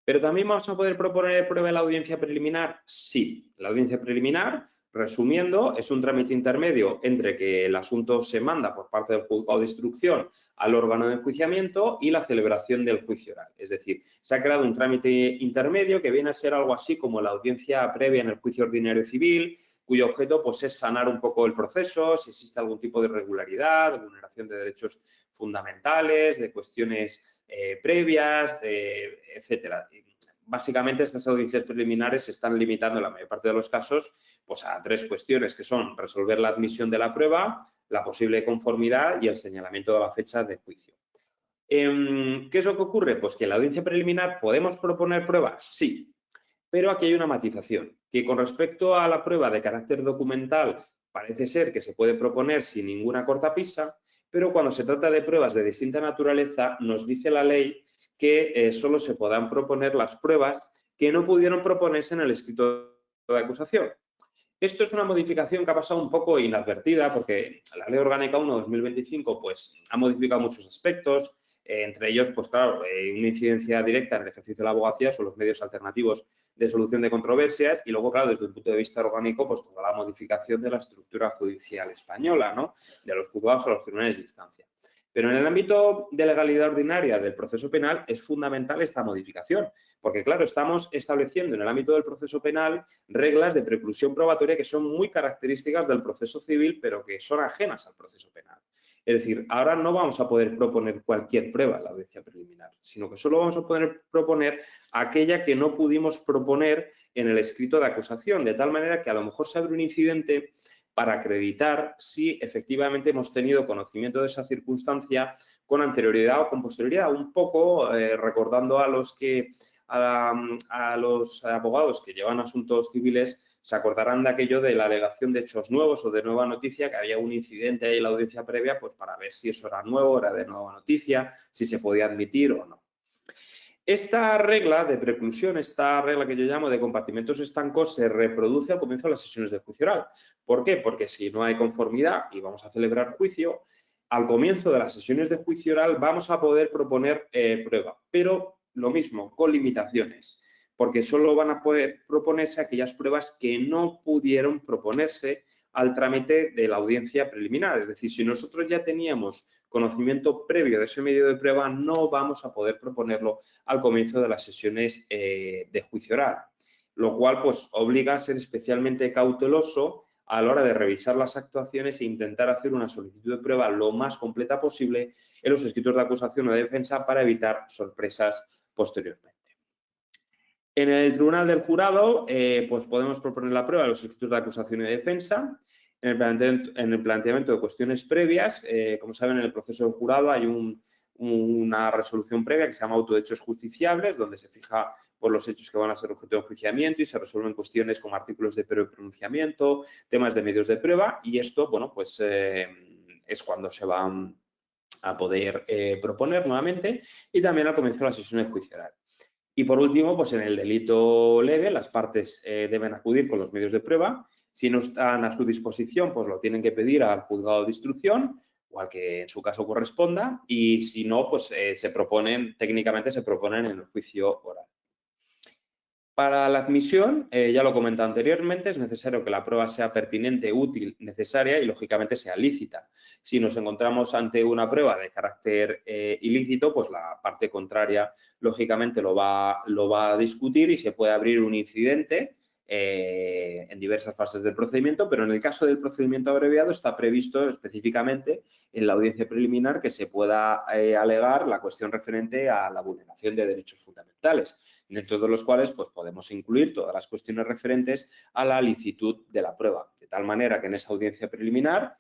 ¿Pero también vamos a poder proponer prueba en la audiencia preliminar? Sí. La audiencia preliminar, resumiendo, es un trámite intermedio entre que el asunto se manda por parte del juzgado de instrucción al órgano de enjuiciamiento y la celebración del juicio oral. Es decir, se ha creado un trámite intermedio que viene a ser algo así como la audiencia previa en el juicio ordinario civil, cuyo objeto pues, es sanar un poco el proceso, si existe algún tipo de irregularidad, de vulneración de derechos fundamentales, de cuestiones previas, etcétera. Básicamente, estas audiencias preliminares se están limitando en la mayor parte de los casos pues, a 3 cuestiones, que son resolver la admisión de la prueba, la posible conformidad y el señalamiento de la fecha de juicio. ¿Qué es lo que ocurre? Pues que en la audiencia preliminar podemos proponer pruebas, sí, pero aquí hay una matización, que con respecto a la prueba de carácter documental parece ser que se puede proponer sin ninguna cortapisa, pero cuando se trata de pruebas de distinta naturaleza, nos dice la ley que solo se podrán proponer las pruebas que no pudieron proponerse en el escrito de acusación. Esto es una modificación que ha pasado un poco inadvertida porque la Ley Orgánica 1/2025 pues, ha modificado muchos aspectos, entre ellos, pues claro, una incidencia directa en el ejercicio de la abogacía son los medios alternativos de solución de controversias y luego, claro, desde un punto de vista orgánico, pues toda la modificación de la estructura judicial española, ¿no? De los juzgados a los tribunales de instancia. Pero en el ámbito de legalidad ordinaria del proceso penal es fundamental esta modificación, porque claro, estamos estableciendo en el ámbito del proceso penal reglas de preclusión probatoria que son muy características del proceso civil, pero que son ajenas al proceso penal. Es decir, ahora no vamos a poder proponer cualquier prueba en la audiencia preliminar, sino que solo vamos a poder proponer aquella que no pudimos proponer en el escrito de acusación, de tal manera que a lo mejor se abre un incidente para acreditar si efectivamente hemos tenido conocimiento de esa circunstancia con anterioridad o con posterioridad, un poco recordando a los abogados que llevan asuntos civiles, se acordarán de aquello de la alegación de hechos nuevos o de nueva noticia, que había un incidente ahí en la audiencia previa, pues para ver si eso era nuevo, era de nueva noticia, si se podía admitir o no. Esta regla de preclusión, esta regla que yo llamo de compartimentos estancos, se reproduce al comienzo de las sesiones de juicio oral. ¿Por qué? Porque si no hay conformidad y vamos a celebrar juicio, al comienzo de las sesiones de juicio oral vamos a poder proponer prueba, pero lo mismo, con limitaciones, porque solo van a poder proponerse aquellas pruebas que no pudieron proponerse al trámite de la audiencia preliminar. Es decir, si nosotros ya teníamos conocimiento previo de ese medio de prueba, no vamos a poder proponerlo al comienzo de las sesiones de juicio oral, lo cual pues obliga a ser especialmente cauteloso a la hora de revisar las actuaciones e intentar hacer una solicitud de prueba lo más completa posible en los escritos de acusación o de defensa para evitar sorpresas posteriormente. En el tribunal del jurado, pues podemos proponer la prueba de los escritos de acusación y de defensa. En el planteamiento de cuestiones previas, como saben, en el proceso del jurado hay una resolución previa que se llama auto de hechos justiciables, donde se fija por los hechos que van a ser objeto de enjuiciamiento y se resuelven cuestiones como artículos de pronunciamiento, temas de medios de prueba, y esto, bueno, pues es cuando se va a poder proponer nuevamente, y también al comienzo de la sesión de juicio oral. Y por último, pues en el delito leve, las partes deben acudir con los medios de prueba. Si no están a su disposición, pues lo tienen que pedir al juzgado de instrucción o al que en su caso corresponda, y si no, pues técnicamente se proponen en el juicio oral. Para la admisión, ya lo he comentado anteriormente, es necesario que la prueba sea pertinente, útil, necesaria y, lógicamente, sea lícita. Si nos encontramos ante una prueba de carácter ilícito, pues la parte contraria, lógicamente, lo va a discutir y se puede abrir un incidente en diversas fases del procedimiento, pero en el caso del procedimiento abreviado está previsto específicamente en la audiencia preliminar que se pueda alegar la cuestión referente a la vulneración de derechos fundamentales, dentro de los cuales pues, podemos incluir todas las cuestiones referentes a la licitud de la prueba, de tal manera que en esa audiencia preliminar,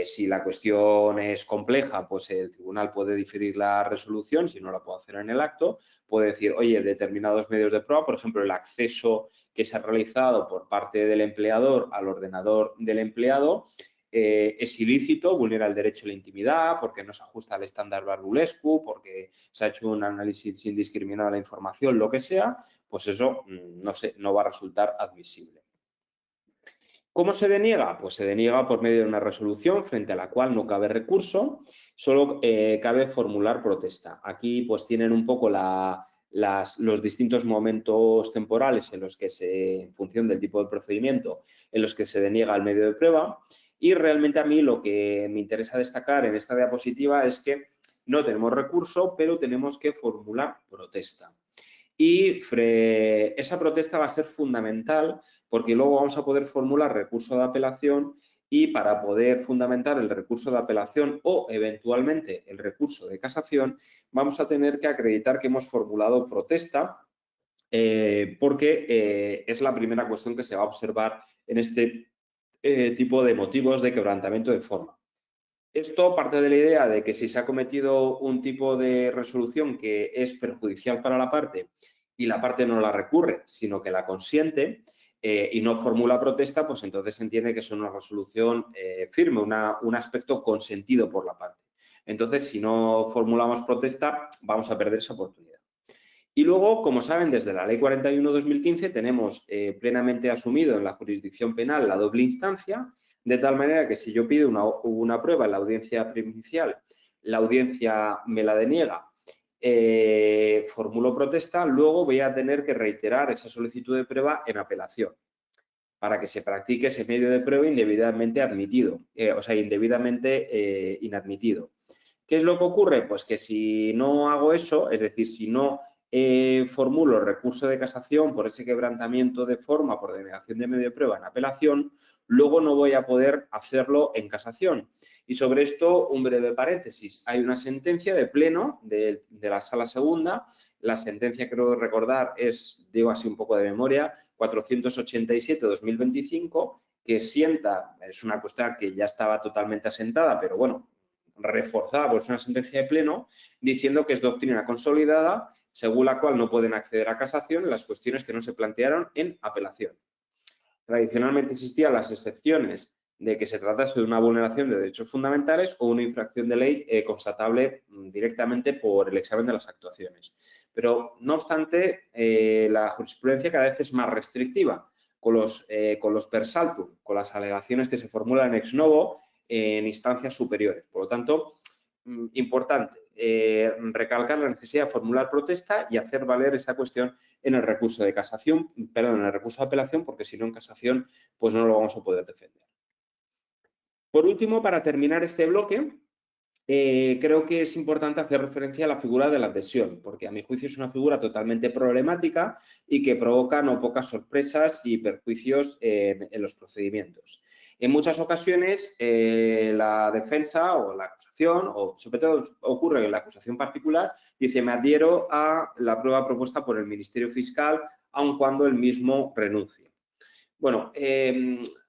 si la cuestión es compleja, pues el tribunal puede diferir la resolución, si no la puede hacer en el acto, puede decir, oye, determinados medios de prueba, por ejemplo, el acceso que se ha realizado por parte del empleador al ordenador del empleado, es ilícito, vulnera el derecho a la intimidad, porque no se ajusta al estándar Barbulescu, porque se ha hecho un análisis indiscriminado de la información, lo que sea, pues eso no va a resultar admisible. ¿Cómo se deniega? Pues se deniega por medio de una resolución frente a la cual no cabe recurso, solo cabe formular protesta. Aquí pues tienen un poco los distintos momentos temporales en los que en función del tipo de procedimiento, en los que se deniega el medio de prueba. Y realmente a mí lo que me interesa destacar en esta diapositiva es que no tenemos recurso, pero tenemos que formular protesta. Y esa protesta va a ser fundamental porque luego vamos a poder formular recurso de apelación y para poder fundamentar el recurso de apelación o eventualmente el recurso de casación vamos a tener que acreditar que hemos formulado protesta porque es la primera cuestión que se va a observar en este tipo de motivos de quebrantamiento de forma. Esto parte de la idea de que si se ha cometido un tipo de resolución que es perjudicial para la parte y la parte no la recurre, sino que la consiente y no formula protesta, pues entonces se entiende que es una resolución firme, un aspecto consentido por la parte. Entonces, si no formulamos protesta, vamos a perder esa oportunidad. Y luego, como saben, desde la Ley 41/2015 tenemos plenamente asumido en la jurisdicción penal la doble instancia, de tal manera que si yo pido una prueba en la audiencia provincial, la audiencia me la deniega, formulo protesta, luego voy a tener que reiterar esa solicitud de prueba en apelación para que se practique ese medio de prueba indebidamente admitido, indebidamente inadmitido. ¿Qué es lo que ocurre? Pues que si no hago eso, es decir, si no formulo recurso de casación por ese quebrantamiento de forma, por denegación de medio de prueba en apelación, luego no voy a poder hacerlo en casación. Y sobre esto, un breve paréntesis. Hay una sentencia de pleno de la Sala Segunda. La sentencia, creo recordar, es, digo así un poco de memoria, 487-2025, que sienta, es una cuestión que ya estaba totalmente asentada, pero bueno, reforzada por una sentencia de pleno, diciendo que es doctrina consolidada, según la cual no pueden acceder a casación en las cuestiones que no se plantearon en apelación. Tradicionalmente existían las excepciones de que se tratase de una vulneración de derechos fundamentales o una infracción de ley constatable directamente por el examen de las actuaciones. Pero, no obstante, la jurisprudencia cada vez es más restrictiva con los per saltum, con las alegaciones que se formulan ex novo en instancias superiores. Por lo tanto, importante, recalcar la necesidad de formular protesta y hacer valer esa cuestión en el recurso de casación, perdón, en el recurso de apelación, porque si no en casación, pues no lo vamos a poder defender. Por último, para terminar este bloque, creo que es importante hacer referencia a la figura de la adhesión, porque a mi juicio es una figura totalmente problemática y que provoca no pocas sorpresas y perjuicios en los procedimientos. En muchas ocasiones, la defensa o la acusación, o sobre todo ocurre en la acusación particular, dice: me adhiero a la prueba propuesta por el Ministerio Fiscal, aun cuando el mismo renuncie. Bueno,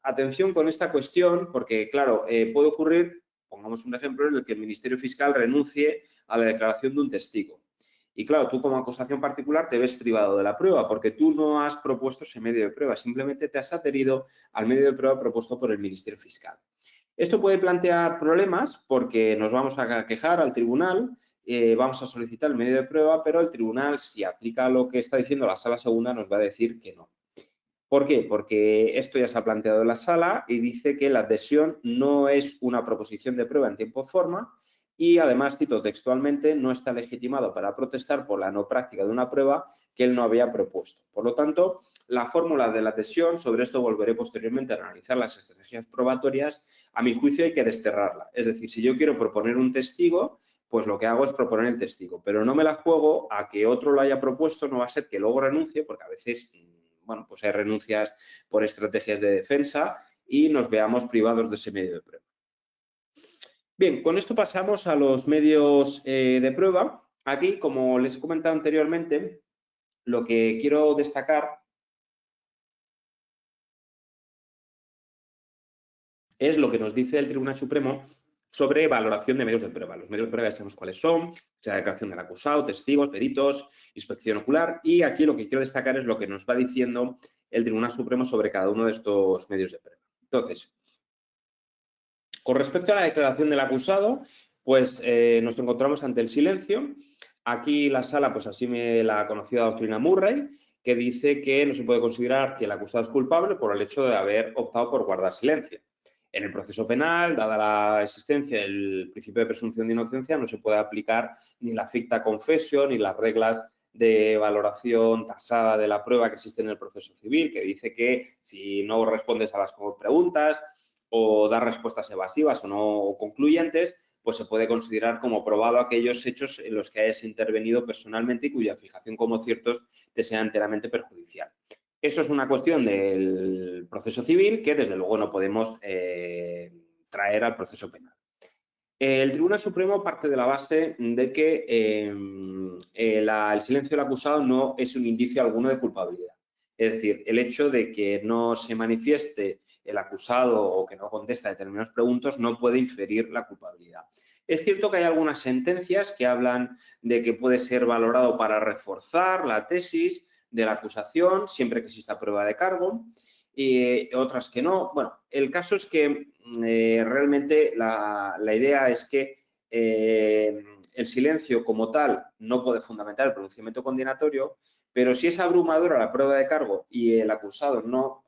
atención con esta cuestión, porque, claro, puede ocurrir, pongamos un ejemplo, en el que el Ministerio Fiscal renuncie a la declaración de un testigo. Y, claro, tú como acusación particular te ves privado de la prueba porque tú no has propuesto ese medio de prueba, simplemente te has adherido al medio de prueba propuesto por el Ministerio Fiscal. Esto puede plantear problemas porque nos vamos a quejar al tribunal, vamos a solicitar el medio de prueba, pero el tribunal, si aplica lo que está diciendo la Sala Segunda, nos va a decir que no. ¿Por qué? Porque esto ya se ha planteado en la sala y dice que la adhesión no es una proposición de prueba en tiempo y forma y, además, cito textualmente, no está legitimado para protestar por la no práctica de una prueba que él no había propuesto. Por lo tanto, la fórmula de la adhesión, sobre esto volveré posteriormente a analizar las estrategias probatorias, a mi juicio hay que desterrarla. Es decir, si yo quiero proponer un testigo, pues lo que hago es proponer el testigo, pero no me la juego a que otro lo haya propuesto, no va a ser que luego renuncie, porque a veces, bueno, pues hay renuncias por estrategias de defensa y nos veamos privados de ese medio de prueba. Bien, con esto pasamos a los medios de prueba. Aquí, como les he comentado anteriormente, lo que quiero destacar es lo que nos dice el Tribunal Supremo sobre valoración de medios de prueba. Los medios de prueba ya sabemos cuáles son: la declaración del acusado, testigos, peritos, inspección ocular, y aquí lo que quiero destacar es lo que nos va diciendo el Tribunal Supremo sobre cada uno de estos medios de prueba. Entonces, con respecto a la declaración del acusado, pues nos encontramos ante el silencio. Aquí la sala pues asume la conocida doctrina Murray, que dice que no se puede considerar que el acusado es culpable por el hecho de haber optado por guardar silencio. En el proceso penal, dada la existencia del principio de presunción de inocencia, no se puede aplicar ni la ficta confessio ni las reglas de valoración tasada de la prueba que existe en el proceso civil, que dice que si no respondes a las preguntas o dar respuestas evasivas o no concluyentes, pues se puede considerar como probado aquellos hechos en los que hayas intervenido personalmente y cuya fijación como ciertos te sea enteramente perjudicial. Eso es una cuestión del proceso civil que, desde luego, no podemos traer al proceso penal. El Tribunal Supremo parte de la base de que el silencio del acusado no es un indicio alguno de culpabilidad. Es decir, el hecho de que no se manifieste el acusado o que no contesta determinadas preguntas no puede inferir la culpabilidad. Es cierto que hay algunas sentencias que hablan de que puede ser valorado para reforzar la tesis de la acusación siempre que exista prueba de cargo, y otras que no. Bueno, el caso es que realmente la idea es que el silencio como tal no puede fundamentar el pronunciamiento condenatorio, pero si es abrumadora la prueba de cargo y el acusado no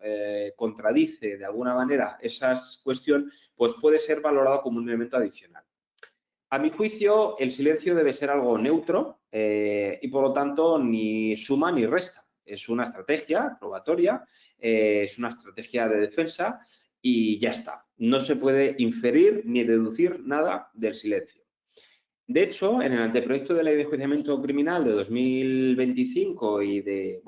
contradice de alguna manera esa cuestión, pues puede ser valorado como un elemento adicional. A mi juicio, el silencio debe ser algo neutro y, por lo tanto, ni suma ni resta. Es una estrategia probatoria, es una estrategia de defensa y ya está. No se puede inferir ni deducir nada del silencio. De hecho, en el anteproyecto de ley de enjuiciamiento criminal de 2025 y de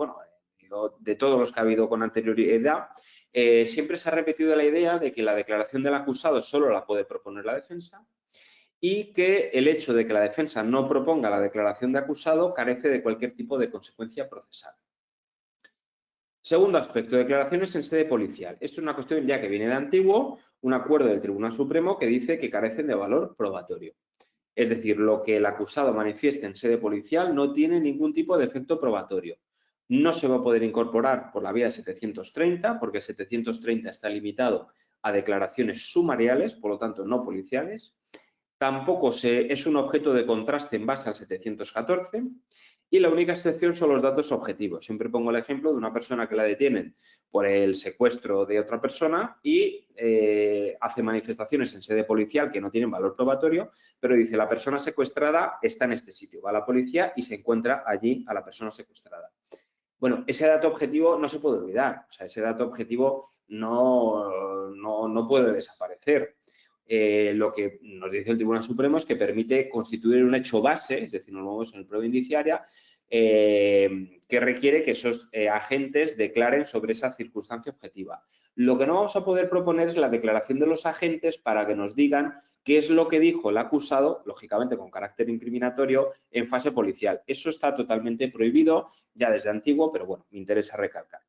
todos los que ha habido con anterioridad, siempre se ha repetido la idea de que la declaración del acusado solo la puede proponer la defensa y que el hecho de que la defensa no proponga la declaración de acusado carece de cualquier tipo de consecuencia procesal. Segundo aspecto, declaraciones en sede policial. Esto es una cuestión ya que viene de antiguo, un acuerdo del Tribunal Supremo que dice que carecen de valor probatorio. Es decir, lo que el acusado manifieste en sede policial no tiene ningún tipo de efecto probatorio. No se va a poder incorporar por la vía de 730, porque el 730 está limitado a declaraciones sumariales, por lo tanto no policiales. Tampoco es un objeto de contraste en base al 714 y la única excepción son los datos objetivos. Siempre pongo el ejemplo de una persona que la detienen por el secuestro de otra persona y hace manifestaciones en sede policial que no tienen valor probatorio, pero dice la persona secuestrada está en este sitio. Va a la policía y se encuentra allí a la persona secuestrada. Bueno, ese dato objetivo no se puede olvidar. O sea, ese dato objetivo no puede desaparecer. Lo que nos dice el Tribunal Supremo es que permite constituir un hecho base, es decir, nos movemos en el prueba indiciaria, que requiere que esos agentes declaren sobre esa circunstancia objetiva. Lo que no vamos a poder proponer es la declaración de los agentes para que nos digan qué es lo que dijo el acusado, lógicamente con carácter incriminatorio, en fase policial. Eso está totalmente prohibido ya desde antiguo, pero bueno, me interesa recalcar.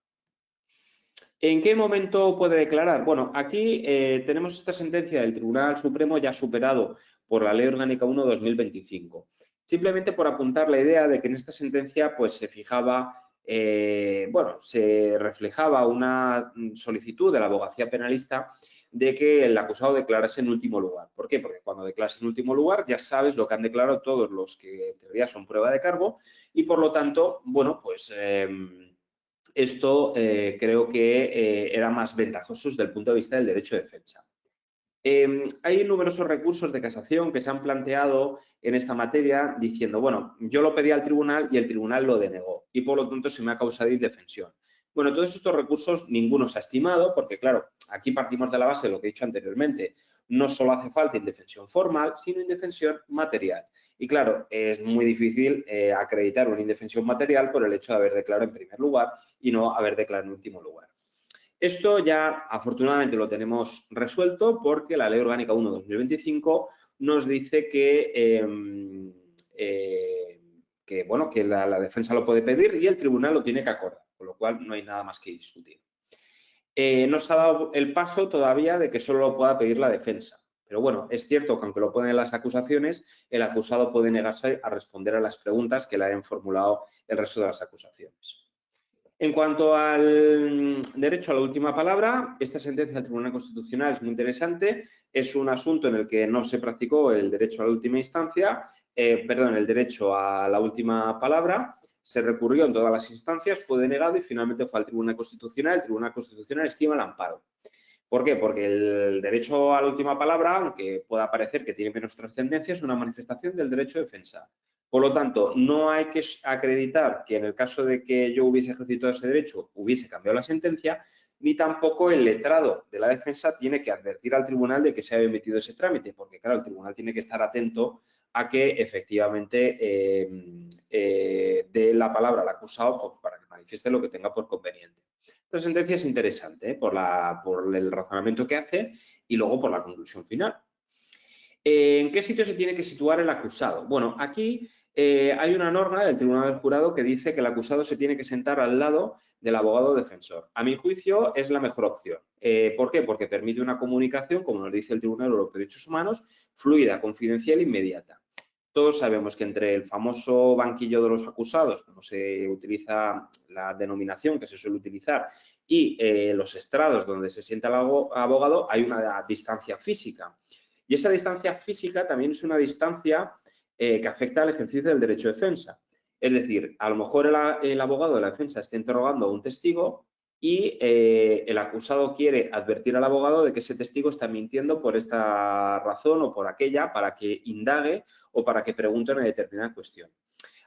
¿En qué momento puede declarar? Bueno, aquí tenemos esta sentencia del Tribunal Supremo ya superado por la Ley Orgánica 1/2025. Simplemente por apuntar la idea de que en esta sentencia pues se fijaba, se reflejaba una solicitud de la abogacía penalista de que el acusado declarase en último lugar. ¿Por qué? Porque cuando declaras en último lugar ya sabes lo que han declarado todos los que en teoría son prueba de cargo y por lo tanto, bueno, pues esto creo que era más ventajoso desde el punto de vista del derecho de defensa. Hay numerosos recursos de casación que se han planteado en esta materia diciendo, bueno, yo lo pedí al tribunal y el tribunal lo denegó y por lo tanto se me ha causado indefensión. Bueno, todos estos recursos ninguno se ha estimado porque, claro, aquí partimos de la base de lo que he dicho anteriormente. No solo hace falta indefensión formal, sino indefensión material. Y, claro, es muy difícil acreditar una indefensión material por el hecho de haber declarado en primer lugar y no haber declarado en último lugar. Esto ya afortunadamente lo tenemos resuelto porque la Ley Orgánica 1/2025 nos dice que la defensa lo puede pedir y el tribunal lo tiene que acordar, con lo cual no hay nada más que discutir. No se ha dado el paso todavía de que solo lo pueda pedir la defensa. Pero bueno, es cierto que aunque lo ponen en las acusaciones, el acusado puede negarse a responder a las preguntas que le hayan formulado el resto de las acusaciones. En cuanto al derecho a la última palabra, esta sentencia del Tribunal Constitucional es muy interesante. Es un asunto en el que no se practicó el derecho a la última instancia, el derecho a la última palabra. Se recurrió en todas las instancias, fue denegado y finalmente fue al Tribunal Constitucional. El Tribunal Constitucional estima el amparo. ¿Por qué? Porque el derecho a la última palabra, aunque pueda parecer que tiene menos trascendencia, es una manifestación del derecho de defensa. Por lo tanto, no hay que acreditar que en el caso de que yo hubiese ejercitado ese derecho hubiese cambiado la sentencia, ni tampoco el letrado de la defensa tiene que advertir al tribunal de que se haya emitido ese trámite, porque claro, el tribunal tiene que estar atento a que efectivamente dé la palabra al acusado para que manifieste lo que tenga por conveniente. Esta sentencia es interesante por el razonamiento que hace y luego por la conclusión final. ¿En qué sitio se tiene que situar el acusado? Bueno, aquí hay una norma del Tribunal del Jurado que dice que el acusado se tiene que sentar al lado del abogado defensor. A mi juicio es la mejor opción. ¿Por qué? Porque permite una comunicación, como nos dice el Tribunal Europeo de Derechos Humanos, fluida, confidencial e inmediata. Todos sabemos que entre el famoso banquillo de los acusados, como se utiliza la denominación que se suele utilizar, y los estrados donde se sienta el abogado, hay una distancia física. Y esa distancia física también es una distancia que afecta al ejercicio del derecho de defensa. Es decir, a lo mejor el abogado de la defensa está interrogando a un testigo y el acusado quiere advertir al abogado de que ese testigo está mintiendo por esta razón o por aquella para que indague o para que pregunte una determinada cuestión.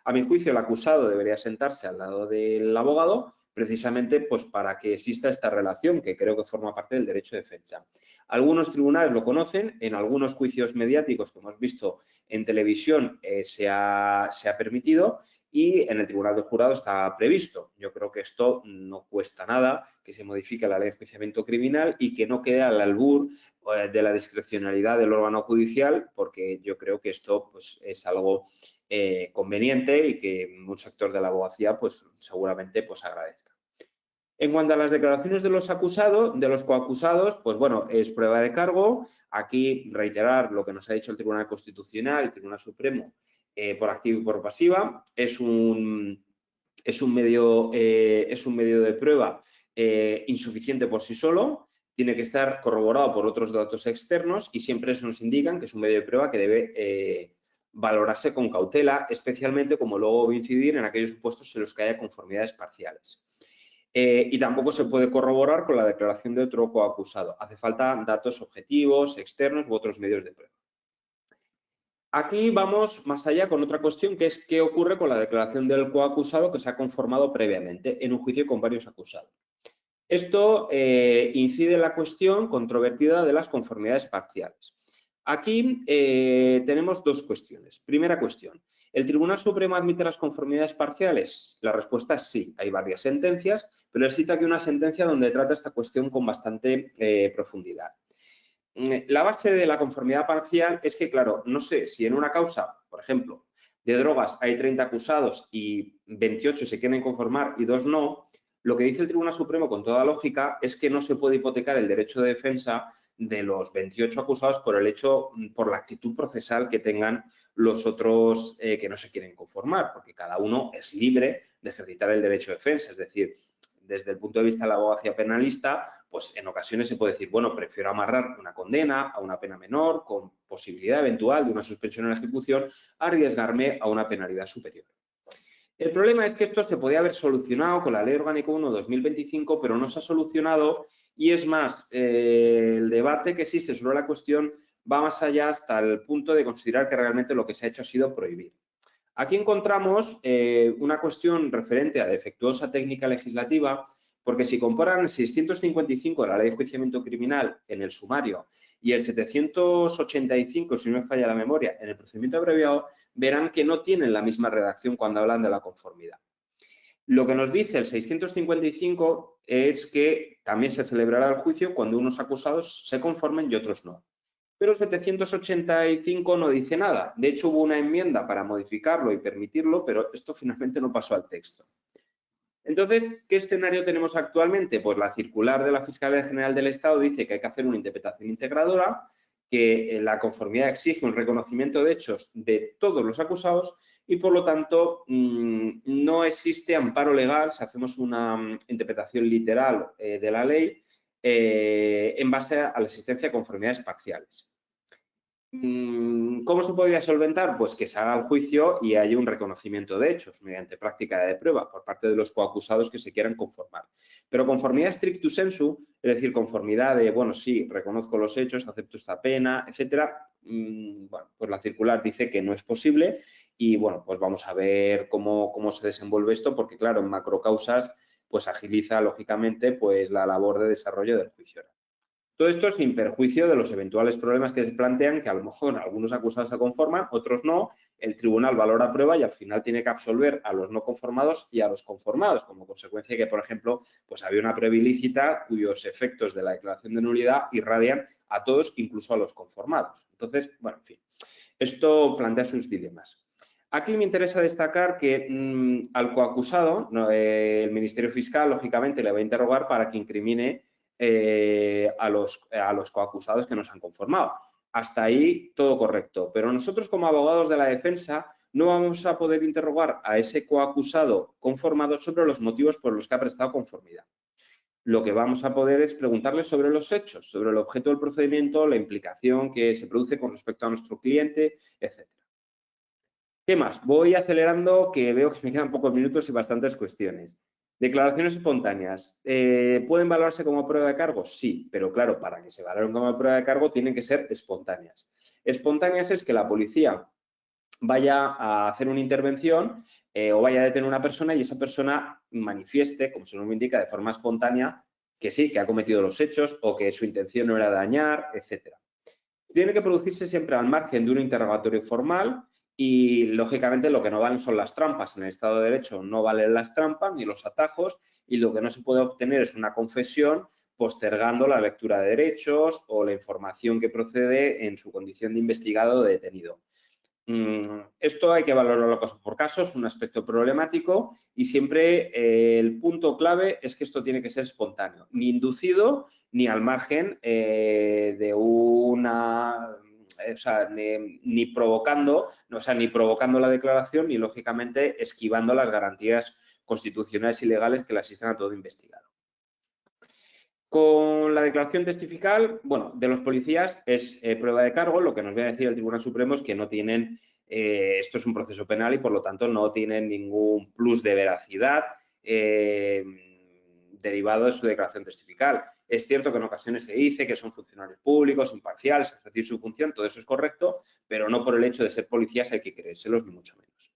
A mi juicio, el acusado debería sentarse al lado del abogado precisamente pues, para que exista esta relación que creo que forma parte del derecho de defensa. Algunos tribunales lo conocen, en algunos juicios mediáticos que hemos visto en televisión se ha permitido y en el Tribunal del Jurado está previsto. Yo creo que esto no cuesta nada, que se modifique la Ley de Enjuiciamiento Criminal y que no quede al albur de la discrecionalidad del órgano judicial, porque yo creo que esto pues, es algo conveniente y que un sector de la abogacía pues, seguramente pues, agradezca. En cuanto a las declaraciones de los acusados, de los coacusados, pues bueno, es prueba de cargo. Aquí reiterar lo que nos ha dicho el Tribunal Constitucional, el Tribunal Supremo, por activa y por pasiva. Es un medio de prueba insuficiente por sí solo. Tiene que estar corroborado por otros datos externos y siempre eso nos indican que es un medio de prueba que debe valorarse con cautela, especialmente como luego va a incidir en aquellos supuestos en los que haya conformidades parciales. Y tampoco se puede corroborar con la declaración de otro coacusado. Hace falta datos objetivos, externos u otros medios de prueba. Aquí vamos más allá con otra cuestión, que es qué ocurre con la declaración del coacusado que se ha conformado previamente en un juicio con varios acusados. Esto incide en la cuestión controvertida de las conformidades parciales. Aquí tenemos dos cuestiones. Primera cuestión, ¿el Tribunal Supremo admite las conformidades parciales? La respuesta es sí. Hay varias sentencias, pero cito aquí una sentencia donde trata esta cuestión con bastante profundidad. La base de la conformidad parcial es que, claro, no sé si en una causa, por ejemplo, de drogas hay 30 acusados y 28 se quieren conformar y 2 no, lo que dice el Tribunal Supremo con toda lógica es que no se puede hipotecar el derecho de defensa de los 28 acusados por la actitud procesal que tengan los otros que no se quieren conformar, porque cada uno es libre de ejercitar el derecho de defensa. Es decir, desde el punto de vista de la abogacía penalista, pues en ocasiones se puede decir, bueno, prefiero amarrar una condena a una pena menor con posibilidad eventual de una suspensión en la ejecución a arriesgarme a una penalidad superior. El problema es que esto se podía haber solucionado con la Ley Orgánica 1/2025, pero no se ha solucionado y es más, el debate que existe sobre la cuestión va más allá hasta el punto de considerar que realmente lo que se ha hecho ha sido prohibir. Aquí encontramos una cuestión referente a defectuosa técnica legislativa, porque si comparan el 655 de la Ley de Enjuiciamiento Criminal en el sumario y el 785, si no me falla la memoria, en el procedimiento abreviado, verán que no tienen la misma redacción cuando hablan de la conformidad. Lo que nos dice el 655 es que también se celebrará el juicio cuando unos acusados se conformen y otros no. Pero el 785 no dice nada. De hecho, hubo una enmienda para modificarlo y permitirlo, pero esto finalmente no pasó al texto. Entonces, ¿qué escenario tenemos actualmente? Pues la circular de la Fiscalía General del Estado dice que hay que hacer una interpretación integradora, que la conformidad exige un reconocimiento de hechos de todos los acusados y, por lo tanto, no existe amparo legal si hacemos una interpretación literal de la ley en base a la existencia de conformidades parciales. ¿Cómo se podría solventar? Pues que se haga el juicio y haya un reconocimiento de hechos mediante práctica de prueba por parte de los coacusados que se quieran conformar. Pero conformidad strictu sensu, es decir, conformidad de, bueno, sí, reconozco los hechos, acepto esta pena, etcétera, bueno, pues la circular dice que no es posible y, bueno, pues vamos a ver cómo se desenvuelve esto porque, claro, en macrocausas, pues agiliza, lógicamente, pues la labor de desarrollo del juicio oral. Todo esto sin perjuicio de los eventuales problemas que se plantean, que a lo mejor algunos acusados se conforman, otros no, el tribunal valora prueba y al final tiene que absolver a los no conformados y a los conformados, como consecuencia de que, por ejemplo, pues había una prueba ilícita cuyos efectos de la declaración de nulidad irradian a todos, incluso a los conformados. Entonces, bueno, en fin, esto plantea sus dilemas. Aquí me interesa destacar que al coacusado, el Ministerio Fiscal, lógicamente, le va a interrogar para que incrimine a los coacusados que nos han conformado. Hasta ahí todo correcto, pero nosotros como abogados de la defensa no vamos a poder interrogar a ese coacusado conformado sobre los motivos por los que ha prestado conformidad. Lo que vamos a poder es preguntarle sobre los hechos, sobre el objeto del procedimiento, la implicación que se produce con respecto a nuestro cliente, etc. ¿Qué más? Voy acelerando, que veo que me quedan pocos minutos y bastantes cuestiones. Declaraciones espontáneas. ¿Pueden valorarse como prueba de cargo? Sí, pero claro, para que se valoren como prueba de cargo tienen que ser espontáneas. Espontáneas es que la policía vaya a hacer una intervención o vaya a detener a una persona y esa persona manifieste, como su nombre indica, de forma espontánea, que sí, que ha cometido los hechos o que su intención no era dañar, etcétera. Tiene que producirse siempre al margen de un interrogatorio formal y, lógicamente, lo que no valen son las trampas. En el Estado de Derecho no valen las trampas ni los atajos y lo que no se puede obtener es una confesión postergando la lectura de derechos o la información que procede en su condición de investigado o de detenido. Esto hay que valorarlo caso por caso, es un aspecto problemático y siempre el punto clave es que esto tiene que ser espontáneo, ni inducido ni al margen de una... O sea, ni provocando, o sea, ni provocando la declaración ni, lógicamente, esquivando las garantías constitucionales y legales que le asisten a todo investigado. Con la declaración testifical, bueno, de los policías es prueba de cargo. Lo que nos viene a decir el Tribunal Supremo es que no tienen, esto es un proceso penal y por lo tanto no tienen ningún plus de veracidad derivado de su declaración testifical. Es cierto que en ocasiones se dice que son funcionarios públicos, imparciales, ejercer su función, todo eso es correcto, pero no por el hecho de ser policías hay que creérselos, ni mucho menos.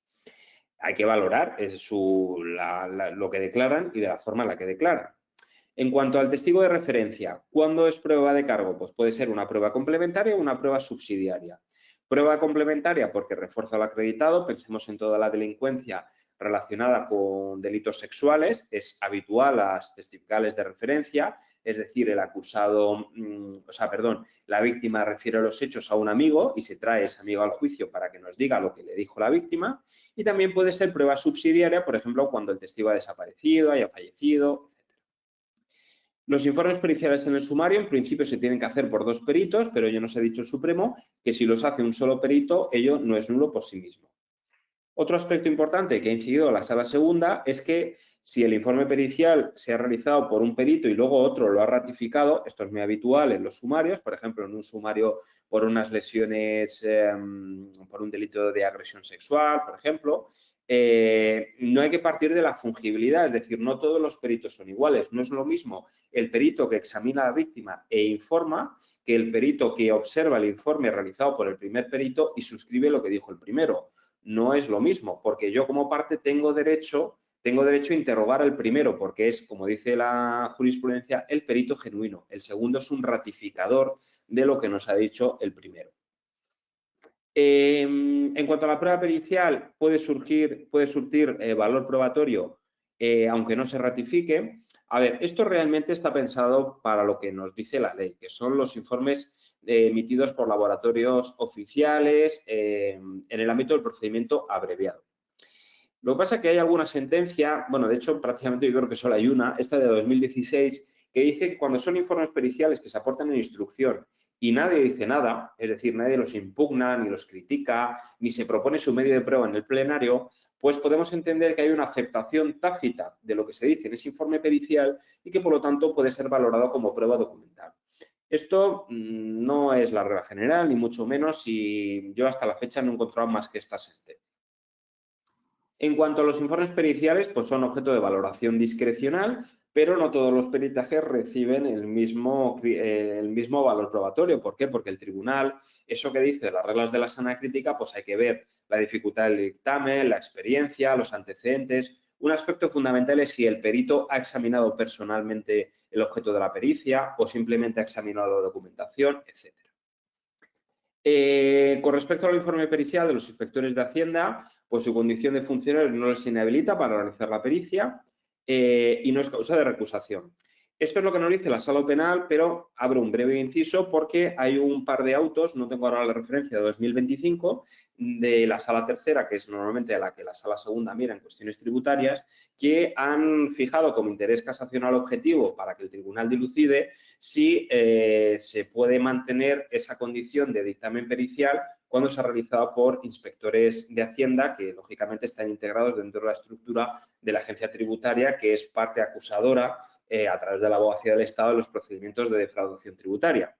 Hay que valorar lo que declaran y de la forma en la que declaran. En cuanto al testigo de referencia, ¿cuándo es prueba de cargo? Pues puede ser una prueba complementaria o una prueba subsidiaria. Prueba complementaria porque refuerza lo acreditado. Pensemos en toda la delincuencia relacionada con delitos sexuales. Es habitual las testificales de referencia, es decir, el acusado, la víctima refiere los hechos a un amigo y se trae ese amigo al juicio para que nos diga lo que le dijo la víctima. Y también puede ser prueba subsidiaria, por ejemplo, cuando el testigo ha desaparecido, haya fallecido, etc. Los informes periciales en el sumario, en principio, se tienen que hacer por 2 peritos, pero ya nos ha dicho el Supremo que si los hace un solo perito, ello no es nulo por sí mismo. Otro aspecto importante que ha incidido la Sala Segunda es que si el informe pericial se ha realizado por un perito y luego otro lo ha ratificado, esto es muy habitual en los sumarios, por ejemplo, en un sumario por unas lesiones, por un delito de agresión sexual, por ejemplo, no hay que partir de la fungibilidad, es decir, no todos los peritos son iguales. No es lo mismo el perito que examina a la víctima e informa que el perito que observa el informe realizado por el primer perito y suscribe lo que dijo el primero. No es lo mismo, porque yo como parte tengo derecho a interrogar al primero, porque es, como dice la jurisprudencia, el perito genuino. El segundo es un ratificador de lo que nos ha dicho el primero. En cuanto a la prueba pericial, puede surtir valor probatorio, aunque no se ratifique. A ver, esto realmente está pensado para lo que nos dice la ley, que son los informes emitidos por laboratorios oficiales en el ámbito del procedimiento abreviado. Lo que pasa es que hay alguna sentencia, bueno, de hecho, prácticamente yo creo que solo hay una, esta de 2016, que dice que cuando son informes periciales que se aportan en instrucción y nadie dice nada, es decir, nadie los impugna, ni los critica, ni se propone su medio de prueba en el plenario, pues podemos entender que hay una aceptación tácita de lo que se dice en ese informe pericial y que, por lo tanto, puede ser valorado como prueba documental. Esto no es la regla general, ni mucho menos, y yo hasta la fecha no he encontrado más que esta sentencia. En cuanto a los informes periciales, pues son objeto de valoración discrecional, pero no todos los peritajes reciben el mismo valor probatorio. ¿Por qué? Porque el tribunal, eso que dice de las reglas de la sana crítica, pues hay que ver la dificultad del dictamen, la experiencia, los antecedentes. Un aspecto fundamental es si el perito ha examinado personalmente el objeto de la pericia o simplemente ha examinado la documentación, etc. Con respecto al informe pericial de los inspectores de Hacienda, pues su condición de funcionario no les inhabilita para realizar la pericia y no es causa de recusación. Esto es lo que nos dice la Sala Penal, pero abro un breve inciso porque hay un par de autos, no tengo ahora la referencia de 2025, de la Sala Tercera, que es normalmente a la que la Sala Segunda mira en cuestiones tributarias, que han fijado como interés casacional objetivo para que el tribunal dilucide si se puede mantener esa condición de dictamen pericial cuando se ha realizado por inspectores de Hacienda, que lógicamente están integrados dentro de la estructura de la agencia tributaria, que es parte acusadora a través de la abogacía del Estado en los procedimientos de defraudación tributaria.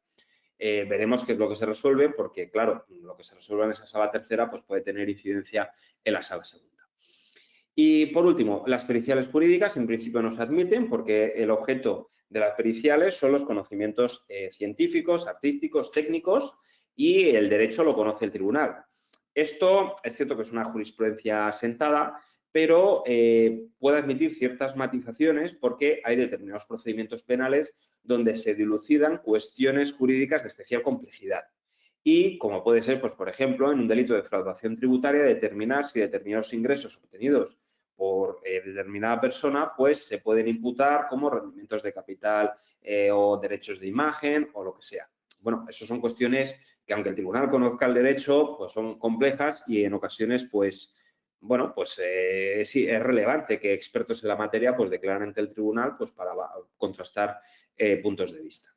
Veremos qué es lo que se resuelve, porque, claro, lo que se resuelve en esa Sala Tercera pues puede tener incidencia en la Sala Segunda. Y, por último, las periciales jurídicas en principio no se admiten porque el objeto de las periciales son los conocimientos científicos, artísticos, técnicos y el derecho lo conoce el tribunal. Esto es cierto que es una jurisprudencia asentada, pero puede admitir ciertas matizaciones porque hay determinados procedimientos penales donde se dilucidan cuestiones jurídicas de especial complejidad. y como puede ser, pues por ejemplo, en un delito de defraudación tributaria, determinar si determinados ingresos obtenidos por determinada persona, pues se pueden imputar como rendimientos de capital o derechos de imagen o lo que sea. Bueno, eso son cuestiones que aunque el tribunal conozca el derecho, pues son complejas y en ocasiones, pues, bueno, pues sí, es relevante que expertos en la materia pues declaren ante el tribunal pues para contrastar puntos de vista.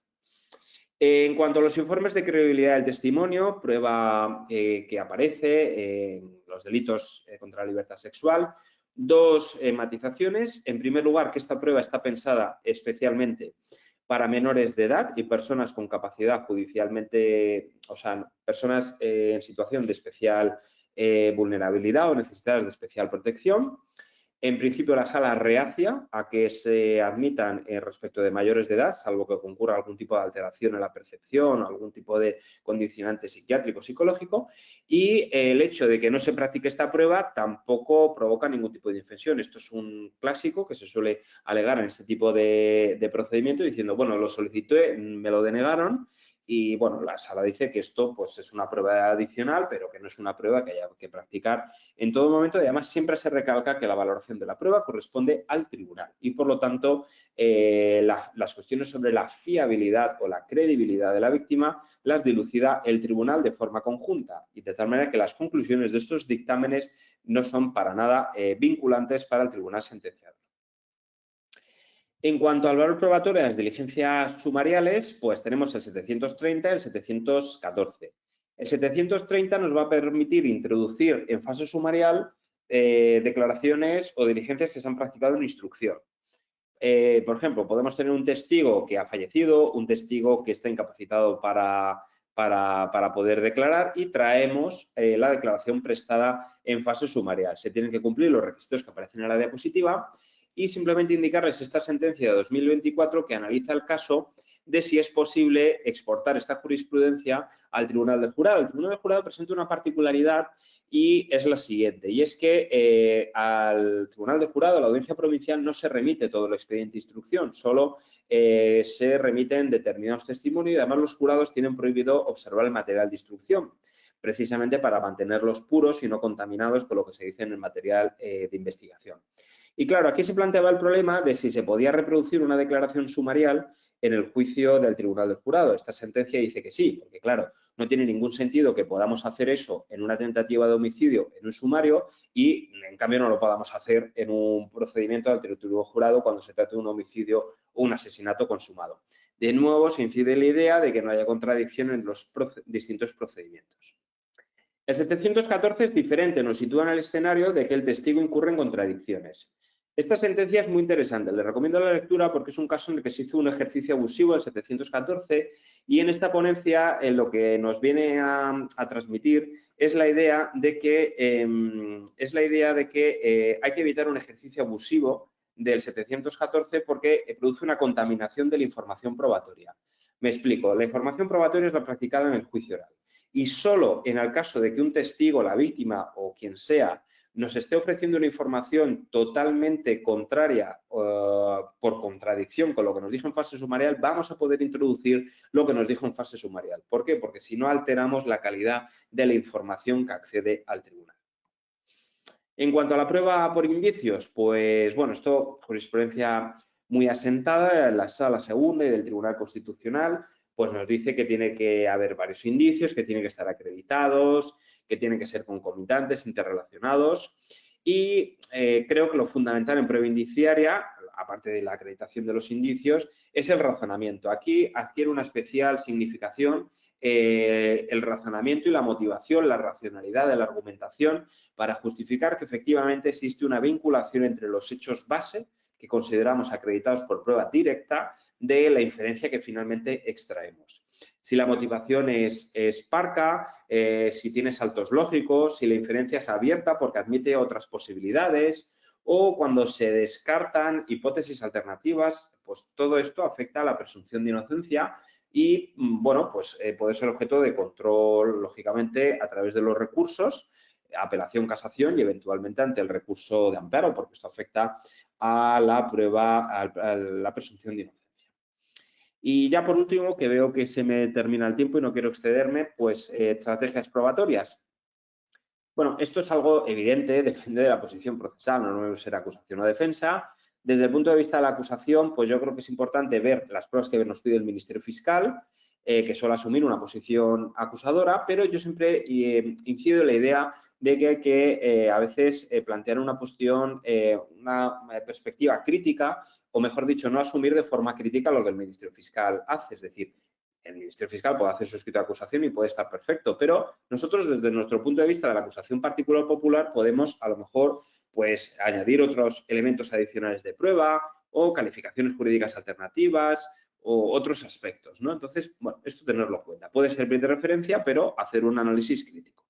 En cuanto a los informes de credibilidad del testimonio, prueba que aparece en los delitos contra la libertad sexual, dos matizaciones. En primer lugar, que esta prueba está pensada especialmente para menores de edad y personas con capacidad judicialmente, o sea, personas en situación de especial vulnerabilidad o necesidades de especial protección. En principio, la sala reacia a que se admitan respecto de mayores de edad, salvo que concurra algún tipo de alteración en la percepción o algún tipo de condicionante psiquiátrico o psicológico. Y el hecho de que no se practique esta prueba tampoco provoca ningún tipo de indefensión. Esto es un clásico que se suele alegar en este tipo de procedimiento diciendo, bueno, lo solicité, me lo denegaron. Y bueno, la sala dice que esto pues, es una prueba adicional, pero que no es una prueba que haya que practicar en todo momento. Y además siempre se recalca que la valoración de la prueba corresponde al tribunal. Y por lo tanto, las cuestiones sobre la fiabilidad o la credibilidad de la víctima las dilucida el tribunal de forma conjunta. Y de tal manera que las conclusiones de estos dictámenes no son para nada vinculantes para el tribunal sentenciador. En cuanto al valor probatorio de las diligencias sumariales, pues tenemos el 730 y el 714. El 730 nos va a permitir introducir en fase sumarial declaraciones o diligencias que se han practicado en instrucción. Por ejemplo, podemos tener un testigo que ha fallecido, un testigo que está incapacitado para poder declarar y traemos la declaración prestada en fase sumarial. Se tienen que cumplir los requisitos que aparecen en la diapositiva y simplemente indicarles esta sentencia de 2024 que analiza el caso de si es posible exportar esta jurisprudencia al Tribunal del Jurado. El Tribunal del Jurado presenta una particularidad y es la siguiente, y es que al Tribunal del Jurado, a la Audiencia Provincial, no se remite todo el expediente de instrucción, solo se remiten determinados testimonios y además los jurados tienen prohibido observar el material de instrucción, precisamente para mantenerlos puros y no contaminados con lo que se dice en el material de investigación. Y claro, aquí se planteaba el problema de si se podía reproducir una declaración sumarial en el juicio del Tribunal del Jurado. Esta sentencia dice que sí, porque claro, no tiene ningún sentido que podamos hacer eso en una tentativa de homicidio en un sumario y en cambio no lo podamos hacer en un procedimiento del Tribunal Jurado cuando se trata de un homicidio o un asesinato consumado. De nuevo, se incide en la idea de que no haya contradicción en los distintos procedimientos. El 714 es diferente, nos sitúa en el escenario de que el testigo incurre en contradicciones. Esta sentencia es muy interesante, le recomiendo la lectura porque es un caso en el que se hizo un ejercicio abusivo, el 714, y en esta ponencia lo que nos viene a transmitir es la idea de que, hay que evitar un ejercicio abusivo del 714 porque produce una contaminación de la información probatoria. Me explico, la información probatoria es la practicada en el juicio oral. Y solo en el caso de que un testigo, la víctima o quien sea, nos esté ofreciendo una información totalmente contraria por contradicción con lo que nos dijo en fase sumarial, vamos a poder introducir lo que nos dijo en fase sumarial. ¿Por qué? Porque si no alteramos la calidad de la información que accede al tribunal. En cuanto a la prueba por indicios, pues bueno, esto jurisprudencia muy asentada en la Sala Segunda y del Tribunal Constitucional, pues nos dice que tiene que haber varios indicios, que tienen que estar acreditados, que tienen que ser concomitantes, interrelacionados. Y creo que lo fundamental en prueba indiciaria, aparte de la acreditación de los indicios, es el razonamiento. Aquí adquiere una especial significación el razonamiento y la motivación, la racionalidad de la argumentación para justificar que efectivamente existe una vinculación entre los hechos base que consideramos acreditados por prueba directa de la inferencia que finalmente extraemos. Si la motivación es parca, si tiene saltos lógicos, si la inferencia es abierta porque admite otras posibilidades o cuando se descartan hipótesis alternativas, pues todo esto afecta a la presunción de inocencia y, bueno, pues puede ser objeto de control, lógicamente, a través de los recursos, apelación, casación y eventualmente ante el recurso de amparo, porque esto afecta a la prueba, a la presunción de inocencia. Y ya por último, que veo que se me termina el tiempo y no quiero excederme, pues estrategias probatorias. Bueno, esto es algo evidente, depende de la posición procesal, no debe ser acusación o defensa. Desde el punto de vista de la acusación, pues yo creo que es importante ver las pruebas que nos pide el Ministerio Fiscal, que suele asumir una posición acusadora, pero yo siempre incido en la idea de que hay que a veces plantear una cuestión, una perspectiva crítica, o mejor dicho, no asumir de forma crítica lo que el Ministerio Fiscal hace, es decir, el Ministerio Fiscal puede hacer su escrito de acusación y puede estar perfecto, pero nosotros desde nuestro punto de vista de la acusación particular popular podemos a lo mejor pues añadir otros elementos adicionales de prueba o calificaciones jurídicas alternativas o otros aspectos, ¿no? Entonces, bueno, esto tenerlo en cuenta. Puede servir de referencia, pero hacer un análisis crítico.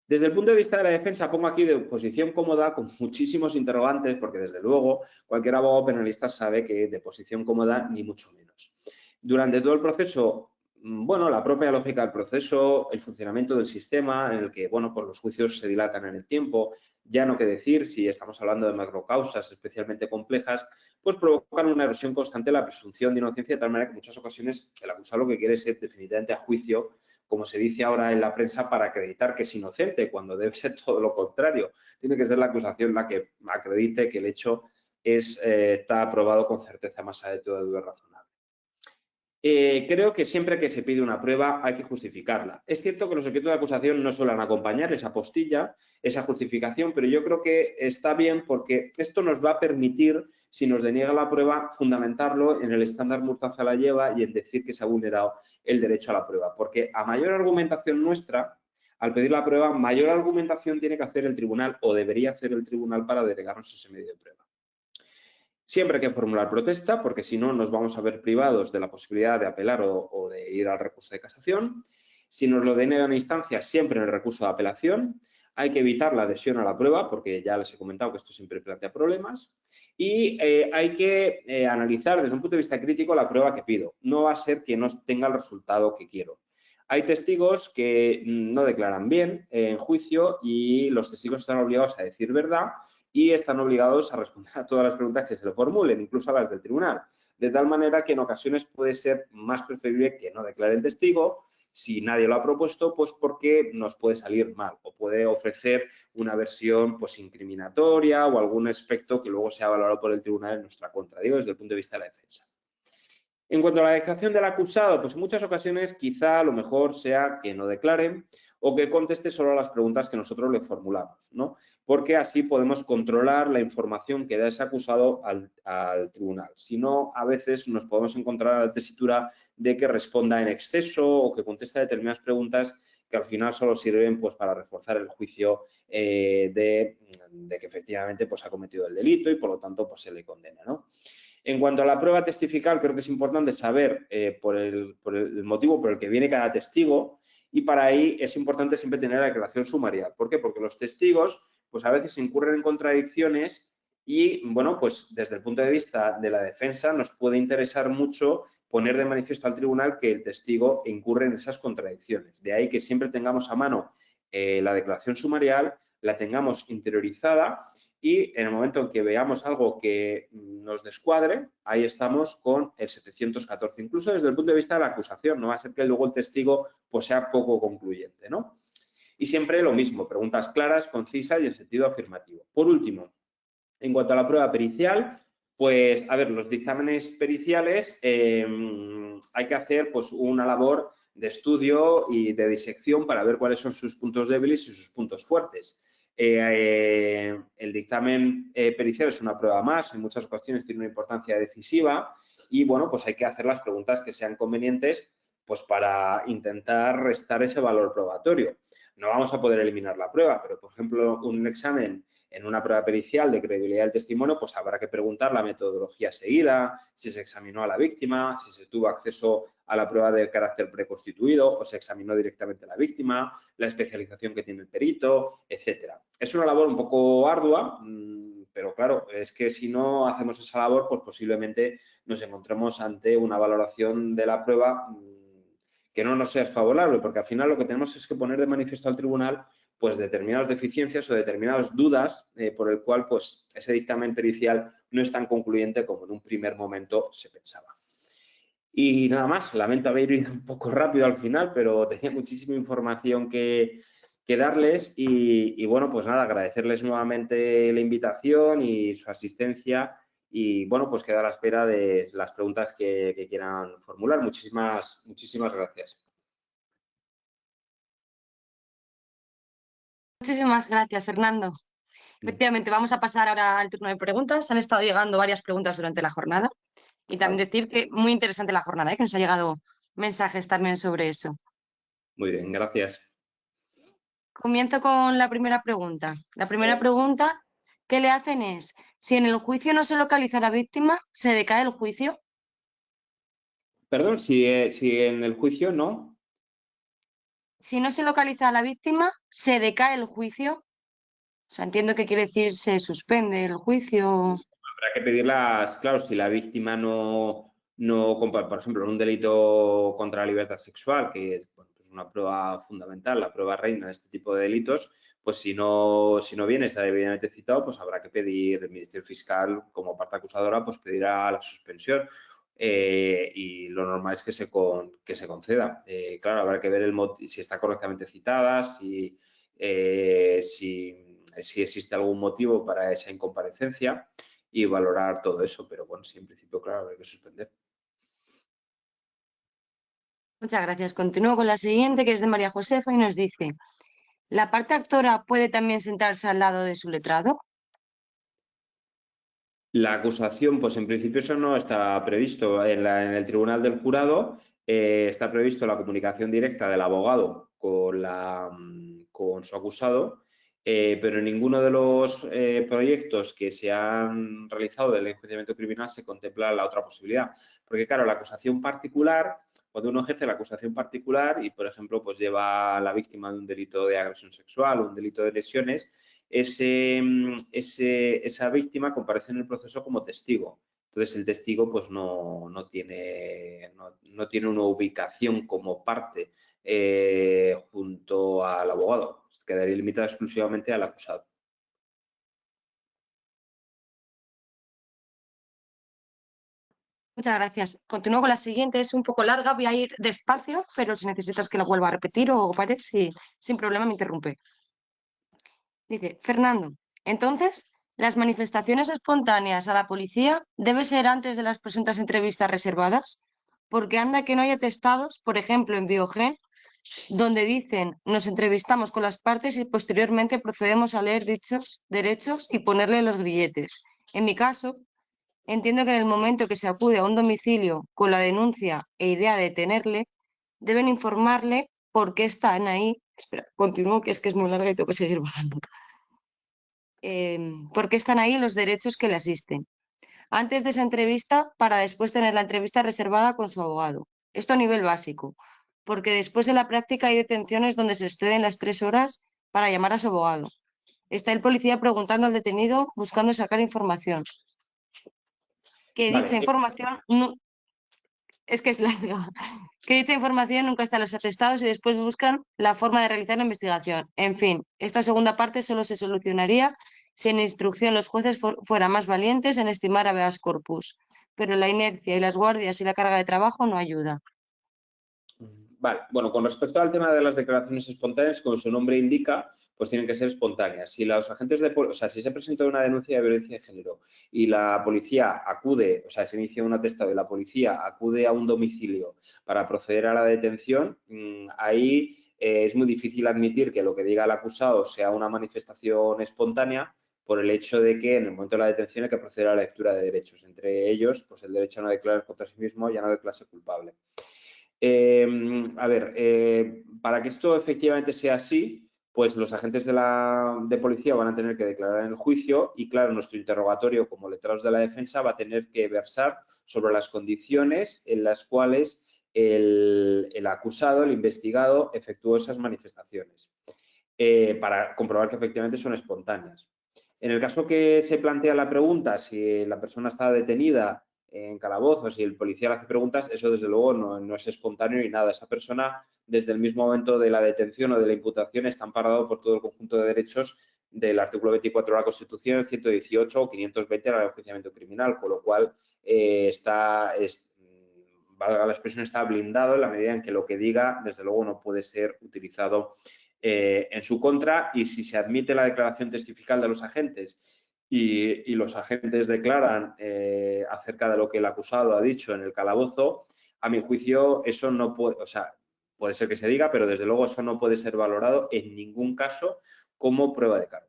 Desde el punto de vista de la defensa, pongo aquí de posición cómoda con muchísimos interrogantes, porque desde luego cualquier abogado penalista sabe que de posición cómoda ni mucho menos. Durante todo el proceso, bueno, la propia lógica del proceso, el funcionamiento del sistema en el que, bueno, pues los juicios se dilatan en el tiempo, ya no qué decir si estamos hablando de macrocausas especialmente complejas, pues provocan una erosión constante de la presunción de inocencia, de tal manera que en muchas ocasiones el acusado lo que quiere es ir definitivamente a juicio, como se dice ahora en la prensa, para acreditar que es inocente, cuando debe ser todo lo contrario. Tiene que ser la acusación la que acredite que el hecho está probado con certeza más allá de toda duda razonable. Creo que siempre que se pide una prueba hay que justificarla. Es cierto que los escritos de acusación no suelen acompañar esa postilla, esa justificación, pero yo creo que está bien porque esto nos va a permitir, si nos deniega la prueba, fundamentarlo en el estándar Murtaza la lleva y en decir que se ha vulnerado el derecho a la prueba. Porque a mayor argumentación nuestra, al pedir la prueba, mayor argumentación tiene que hacer el tribunal o debería hacer el tribunal para denegarnos ese medio de prueba. Siempre hay que formular protesta, porque si no nos vamos a ver privados de la posibilidad de apelar o de ir al recurso de casación. Si nos lo denega una instancia, siempre en el recurso de apelación. Hay que evitar la adhesión a la prueba, porque ya les he comentado que esto siempre plantea problemas. Y hay que analizar desde un punto de vista crítico la prueba que pido. No va a ser que no tenga el resultado que quiero. Hay testigos que no declaran bien en juicio y los testigos están obligados a decir verdad y están obligados a responder a todas las preguntas que se le formulen, incluso a las del tribunal. De tal manera que en ocasiones puede ser más preferible que no declare el testigo, si nadie lo ha propuesto, pues porque nos puede salir mal o puede ofrecer una versión pues incriminatoria o algún aspecto que luego sea valorado por el tribunal en nuestra contra, digo, desde el punto de vista de la defensa. En cuanto a la declaración del acusado, pues en muchas ocasiones quizá lo mejor sea que no declaren o que conteste solo a las preguntas que nosotros le formulamos, ¿no? Porque así podemos controlar la información que da ese acusado al tribunal. Si no, a veces nos podemos encontrar a la tesitura de que responda en exceso o que conteste determinadas preguntas que al final solo sirven pues, para reforzar el juicio de que efectivamente pues, ha cometido el delito y por lo tanto pues, se le condena, ¿no? En cuanto a la prueba testifical, creo que es importante saber por el motivo por el que viene cada testigo y para ahí es importante siempre tener la declaración sumarial. ¿Por qué? Porque los testigos pues a veces incurren en contradicciones y, bueno, pues desde el punto de vista de la defensa nos puede interesar mucho poner de manifiesto al tribunal que el testigo incurre en esas contradicciones. De ahí que siempre tengamos a mano la declaración sumarial, la tengamos interiorizada y en el momento en que veamos algo que nos descuadre, ahí estamos con el 714, incluso desde el punto de vista de la acusación, no va a ser que luego el testigo pues, sea poco concluyente, ¿no? Y siempre lo mismo, preguntas claras, concisas y en sentido afirmativo. Por último, en cuanto a la prueba pericial, pues, a ver, los dictámenes periciales hay que hacer pues una labor de estudio y de disección para ver cuáles son sus puntos débiles y sus puntos fuertes. El dictamen pericial es una prueba más, en muchas ocasiones tiene una importancia decisiva y, bueno, pues hay que hacer las preguntas que sean convenientes pues para intentar restar ese valor probatorio. No vamos a poder eliminar la prueba, pero, por ejemplo, un examen en una prueba pericial de credibilidad del testimonio, pues habrá que preguntar la metodología seguida, si se examinó a la víctima, si se tuvo acceso a la prueba de carácter preconstituido o se examinó directamente a la víctima, la especialización que tiene el perito, etcétera. Es una labor un poco ardua, pero claro, es que si no hacemos esa labor, pues posiblemente nos encontremos ante una valoración de la prueba que no nos sea favorable, porque al final lo que tenemos es que poner de manifiesto al tribunal pues determinadas deficiencias o determinadas dudas por el cual pues ese dictamen pericial no es tan concluyente como en un primer momento se pensaba. Y nada más, lamento haber ido un poco rápido al final, pero tenía muchísima información que darles y bueno, pues nada, agradecerles nuevamente la invitación y su asistencia y bueno, pues quedar a la espera de las preguntas que quieran formular. Muchísimas gracias. Muchísimas gracias, Fernando. Efectivamente, vamos a pasar ahora al turno de preguntas. Han estado llegando varias preguntas durante la jornada y también decir que muy interesante la jornada, que nos ha llegado mensajes también sobre eso. Muy bien, gracias. Comienzo con la primera pregunta. La primera pregunta que le hacen es, si en el juicio no se localiza la víctima, ¿se decae el juicio? Perdón, si en el juicio no. Si no se localiza a la víctima, ¿se decae el juicio? O sea, entiendo que quiere decir se suspende el juicio. Habrá que pedirlas, claro, si la víctima no por ejemplo, en un delito contra la libertad sexual, que es bueno, pues una prueba fundamental, la prueba reina en este tipo de delitos, pues si no viene, está debidamente citado, pues habrá que pedir, el Ministerio Fiscal, como parte acusadora, pues pedirá la suspensión. Y lo normal es que se conceda. Claro, habrá que ver si está correctamente citada, si existe algún motivo para esa incomparecencia y valorar todo eso, pero bueno, sí, en principio, claro, hay que suspender. Muchas gracias. Continúo con la siguiente, que es de María Josefa y nos dice, ¿la parte actora puede también sentarse al lado de su letrado? La acusación, pues en principio eso no está previsto. En el tribunal del jurado está previsto la comunicación directa del abogado con su acusado, pero en ninguno de los proyectos que se han realizado del enjuiciamiento criminal se contempla la otra posibilidad. Porque claro, la acusación particular, cuando uno ejerce la acusación particular y, por ejemplo, pues lleva a la víctima de un delito de agresión sexual o un delito de lesiones, esa víctima comparece en el proceso como testigo. Entonces, el testigo pues no tiene una ubicación como parte junto al abogado. Quedaría limitado exclusivamente al acusado. Muchas gracias. Continúo con la siguiente, es un poco larga, voy a ir despacio, pero si necesitas que la vuelva a repetir o pares, sin problema me interrumpe. Dice, Fernando, entonces, ¿las manifestaciones espontáneas a la policía debe ser antes de las presuntas entrevistas reservadas? Porque anda que no hay atestados, por ejemplo, en Biogen, donde dicen, nos entrevistamos con las partes y posteriormente procedemos a leer dichos derechos y ponerle los grilletes. En mi caso, entiendo que en el momento que se acude a un domicilio con la denuncia e idea de detenerle, deben informarle por qué están ahí. Espera, continúo, que es muy larga y tengo que seguir bajando. Por qué están ahí los derechos que le asisten. Antes de esa entrevista, para después tener la entrevista reservada con su abogado. Esto a nivel básico, porque después de la práctica hay detenciones donde se exceden las 3 horas para llamar a su abogado. Está el policía preguntando al detenido, buscando sacar información. Que Vale. dicha información no, es que es larga. Que dicha información nunca está en los atestados y después buscan la forma de realizar la investigación. En fin, esta segunda parte solo se solucionaría si en instrucción los jueces fueran más valientes en estimar habeas corpus, pero la inercia y las guardias y la carga de trabajo no ayuda. Vale, bueno, con respecto al tema de las declaraciones espontáneas, como su nombre indica, pues tienen que ser espontáneas. Si los agentes si se presenta una denuncia de violencia de género y la policía acude, o sea, se inicia un atestado y la policía acude a un domicilio para proceder a la detención, ahí es muy difícil admitir que lo que diga el acusado sea una manifestación espontánea por el hecho de que en el momento de la detención hay que proceder a la lectura de derechos, entre ellos, pues el derecho a no declarar contra sí mismo y a no declararse culpable. Para que esto efectivamente sea así, pues los agentes de policía van a tener que declarar en el juicio y, claro, nuestro interrogatorio como letrados de la defensa va a tener que versar sobre las condiciones en las cuales el acusado, el investigado, efectuó esas manifestaciones para comprobar que efectivamente son espontáneas. En el caso que se plantea la pregunta, si la persona está detenida en calabozo, si el policía le hace preguntas, eso desde luego no es espontáneo ni nada. Esa persona, desde el mismo momento de la detención o de la imputación, está amparado por todo el conjunto de derechos del artículo 24 de la Constitución, 118 o 520 de la Ley de Enjuiciamiento Criminal, con lo cual valga la expresión, está blindado en la medida en que lo que diga, desde luego, no puede ser utilizado en su contra, y si se admite la declaración testifical de los agentes y los agentes declaran acerca de lo que el acusado ha dicho en el calabozo, a mi juicio eso no puede, o sea, puede ser que se diga, pero desde luego eso no puede ser valorado en ningún caso como prueba de cargo.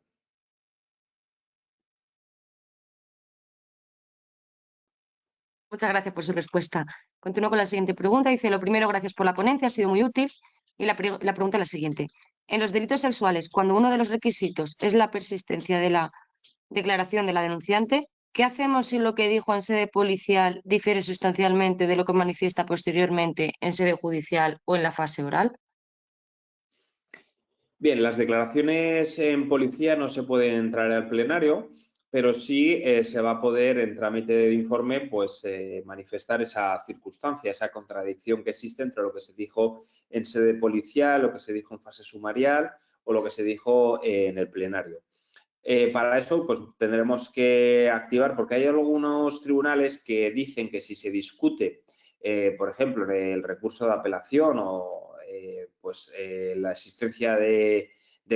Muchas gracias por su respuesta. Continúo con la siguiente pregunta. Dice, lo primero, gracias por la ponencia, ha sido muy útil. Y la pregunta es la siguiente. En los delitos sexuales, cuando uno de los requisitos es la persistencia de la declaración de la denunciante, ¿qué hacemos si lo que dijo en sede policial difiere sustancialmente de lo que manifiesta posteriormente en sede judicial o en la fase oral? Bien, las declaraciones en policía no se pueden entrar al plenario, pero sí se va a poder, en trámite de informe, pues manifestar esa circunstancia, esa contradicción que existe entre lo que se dijo en sede policial, lo que se dijo en fase sumarial o lo que se dijo en el plenario. Para eso, pues tendremos que activar, porque hay algunos tribunales que dicen que si se discute, por ejemplo, en el recurso de apelación o la existencia de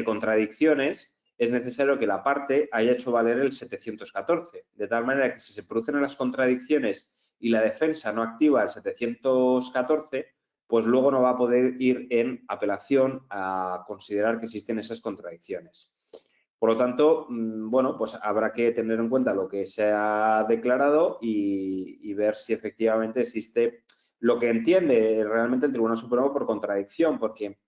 contradicciones, es necesario que la parte haya hecho valer el 714, de tal manera que si se producen las contradicciones y la defensa no activa el 714, pues luego no va a poder ir en apelación a considerar que existen esas contradicciones. Por lo tanto, bueno, pues habrá que tener en cuenta lo que se ha declarado y ver si efectivamente existe lo que entiende realmente el Tribunal Supremo por contradicción, porque,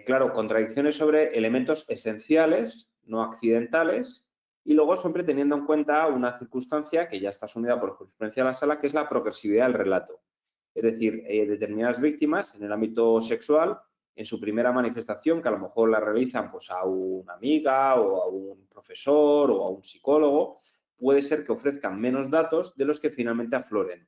claro, contradicciones sobre elementos esenciales, no accidentales, y luego siempre teniendo en cuenta una circunstancia que ya está asumida por jurisprudencia de la Sala, que es la progresividad del relato. Es decir, determinadas víctimas en el ámbito sexual, en su primera manifestación, que a lo mejor la realizan pues, a una amiga o a un profesor o a un psicólogo, puede ser que ofrezcan menos datos de los que finalmente afloren.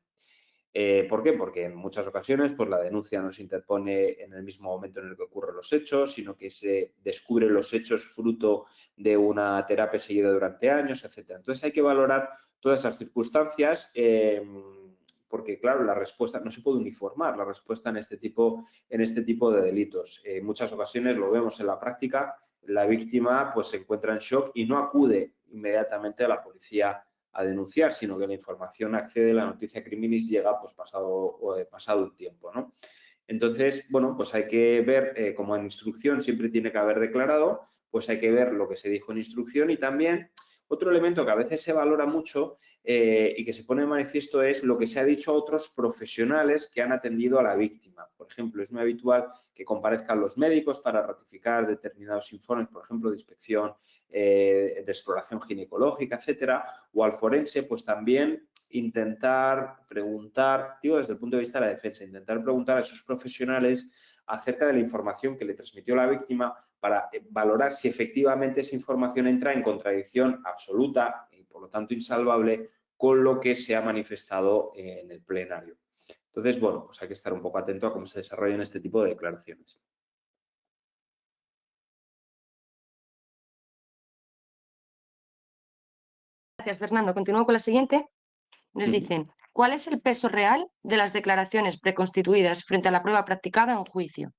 ¿Por qué? Porque en muchas ocasiones pues, la denuncia no se interpone en el mismo momento en el que ocurren los hechos, sino que se descubren los hechos fruto de una terapia seguida durante años, etc. Entonces hay que valorar todas esas circunstancias porque, claro, la respuesta no se puede uniformar, la respuesta en este tipo de delitos. En muchas ocasiones lo vemos en la práctica, la víctima pues, se encuentra en shock y no acude inmediatamente a la policía a denunciar, sino que la información accede, la noticia criminis llega pues pasado un tiempo, ¿no? Entonces, bueno, pues hay que ver, como en instrucción siempre tiene que haber declarado, pues hay que ver lo que se dijo en instrucción y también otro elemento que a veces se valora mucho y que se pone de manifiesto es lo que se ha dicho a otros profesionales que han atendido a la víctima. Por ejemplo, es muy habitual que comparezcan los médicos para ratificar determinados informes, por ejemplo, de inspección, de exploración ginecológica, etcétera, o al forense, pues también intentar preguntar, digo desde el punto de vista de la defensa, intentar preguntar a esos profesionales acerca de la información que le transmitió la víctima para valorar si efectivamente esa información entra en contradicción absoluta y, por lo tanto, insalvable con lo que se ha manifestado en el plenario. Entonces, bueno, pues hay que estar un poco atento a cómo se desarrollan este tipo de declaraciones. Gracias, Fernando. Continúo con la siguiente. Nos dicen, ¿cuál es el peso real de las declaraciones preconstituidas frente a la prueba practicada en juicio?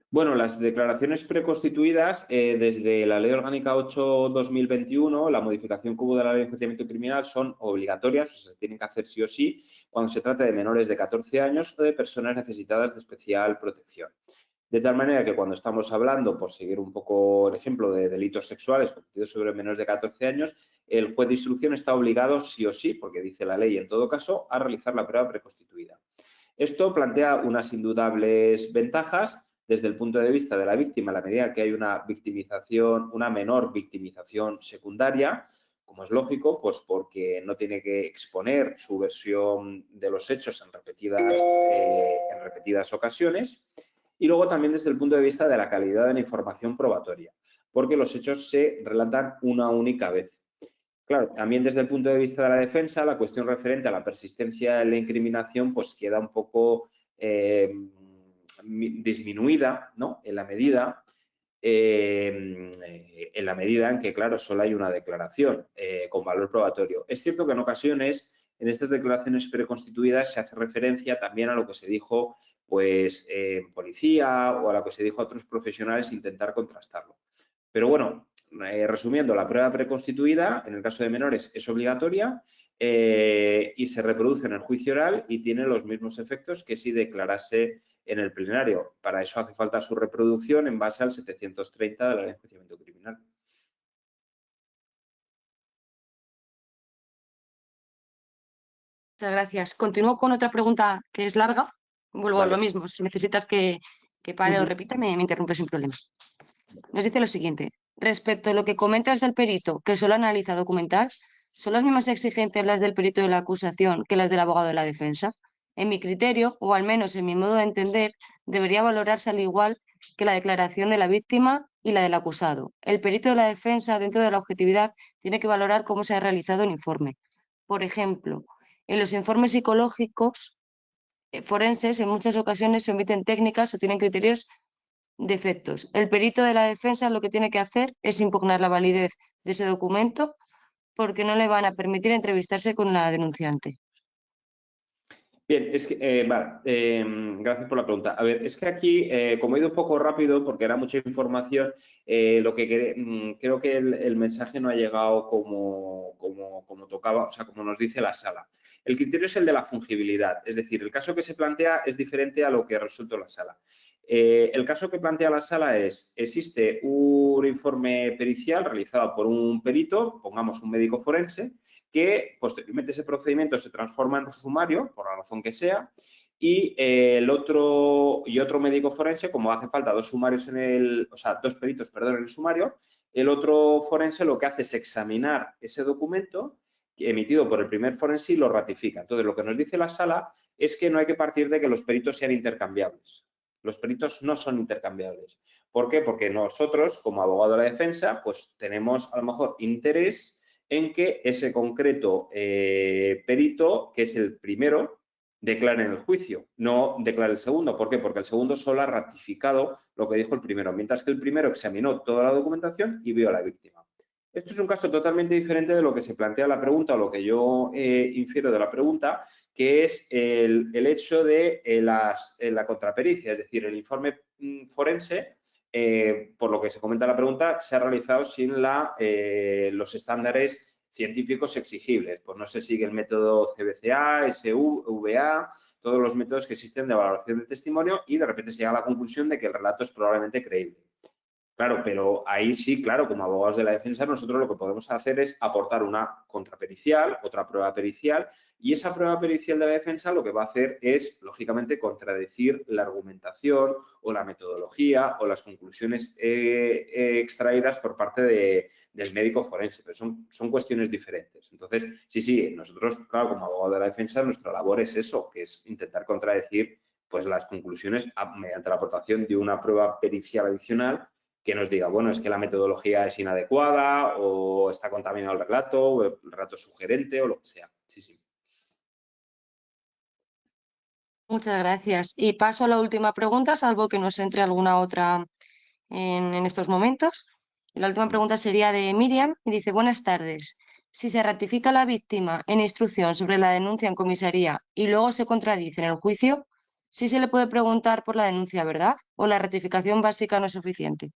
Bueno, las declaraciones preconstituidas, desde la Ley Orgánica 8/2021, la modificación que hubo de la Ley de Enjuiciamiento Criminal, son obligatorias, o sea, se tienen que hacer sí o sí cuando se trata de menores de 14 años o de personas necesitadas de especial protección. De tal manera que cuando estamos hablando, por seguir un poco el ejemplo de delitos sexuales cometidos sobre menores de 14 años, el juez de instrucción está obligado sí o sí, porque dice la ley en todo caso, a realizar la prueba preconstituida. Esto plantea unas indudables ventajas desde el punto de vista de la víctima, a la medida que hay una victimización, una menor victimización secundaria, como es lógico, pues porque no tiene que exponer su versión de los hechos en repetidas ocasiones. Y luego también desde el punto de vista de la calidad de la información probatoria, porque los hechos se relatan una única vez. Claro, también desde el punto de vista de la defensa, la cuestión referente a la persistencia de la incriminación pues queda un poco disminuida, ¿no? En la medida en que, claro, solo hay una declaración con valor probatorio. Es cierto que en ocasiones en estas declaraciones preconstituidas se hace referencia también a lo que se dijo pues en policía o a lo que se dijo a otros profesionales, intentar contrastarlo. Pero bueno, resumiendo, la prueba preconstituida, en el caso de menores, es obligatoria y se reproduce en el juicio oral y tiene los mismos efectos que si declarase en el plenario. Para eso hace falta su reproducción en base al 730 de la Ley de Enjuiciamiento Criminal. Muchas gracias. Continúo con otra pregunta que es larga. Vuelvo a lo mismo. Si necesitas que pare o repita, me interrumpe sin problema. Nos dice lo siguiente. Respecto a lo que comentas del perito que solo analiza documental, ¿son las mismas exigencias las del perito de la acusación que las del abogado de la defensa? En mi criterio, o al menos en mi modo de entender, debería valorarse al igual que la declaración de la víctima y la del acusado. El perito de la defensa, dentro de la objetividad, tiene que valorar cómo se ha realizado el informe. Por ejemplo, en los informes psicológicos forenses, en muchas ocasiones se omiten técnicas o tienen criterios defectos. El perito de la defensa lo que tiene que hacer es impugnar la validez de ese documento porque no le van a permitir entrevistarse con la denunciante. Bien, es que, gracias por la pregunta. A ver, es que aquí, como he ido un poco rápido porque era mucha información, lo que creo que el mensaje no ha llegado como tocaba, o sea, como nos dice la sala. El criterio es el de la fungibilidad, es decir, el caso que se plantea es diferente a lo que ha resuelto la sala. El caso que plantea la sala es, existe un informe pericial realizado por un perito, pongamos un médico forense, que posteriormente ese procedimiento se transforma en sumario, por la razón que sea, y otro médico forense, como hace falta dos peritos, perdón, en el sumario, el otro forense lo que hace es examinar ese documento emitido por el primer forense y lo ratifica. Entonces, lo que nos dice la sala es que no hay que partir de que los peritos sean intercambiables. Los peritos no son intercambiables. ¿Por qué? Porque nosotros, como abogado de la defensa, pues tenemos a lo mejor interés en que ese concreto perito, que es el primero, declare en el juicio, no declare el segundo. ¿Por qué? Porque el segundo solo ha ratificado lo que dijo el primero, mientras que el primero examinó toda la documentación y vio a la víctima. Esto es un caso totalmente diferente de lo que se plantea la pregunta o lo que yo infiero de la pregunta, que es el hecho de la contrapericia, es decir, el informe forense, por lo que se comenta en la pregunta, se ha realizado sin los estándares científicos exigibles. Pues no se sigue el método CBCA, SVA, todos los métodos que existen de valoración del testimonio y de repente se llega a la conclusión de que el relato es probablemente creíble. Claro, pero ahí sí, claro, como abogados de la defensa, nosotros lo que podemos hacer es aportar una contrapericial, otra prueba pericial, y esa prueba pericial de la defensa lo que va a hacer es, lógicamente, contradecir la argumentación o la metodología o las conclusiones extraídas por parte del médico forense, pero son cuestiones diferentes. Entonces, sí, nosotros, claro, como abogados de la defensa, nuestra labor es eso, que es intentar contradecir pues, las conclusiones mediante la aportación de una prueba pericial adicional que nos diga, bueno, es que la metodología es inadecuada o está contaminado el relato o el relato es sugerente o lo que sea. Sí. Muchas gracias. Y paso a la última pregunta, salvo que nos entre alguna otra en estos momentos. La última pregunta sería de Miriam y dice, buenas tardes. Si se ratifica la víctima en instrucción sobre la denuncia en comisaría y luego se contradice en el juicio, ¿sí se le puede preguntar por la denuncia, verdad? ¿O la ratificación básica no es suficiente?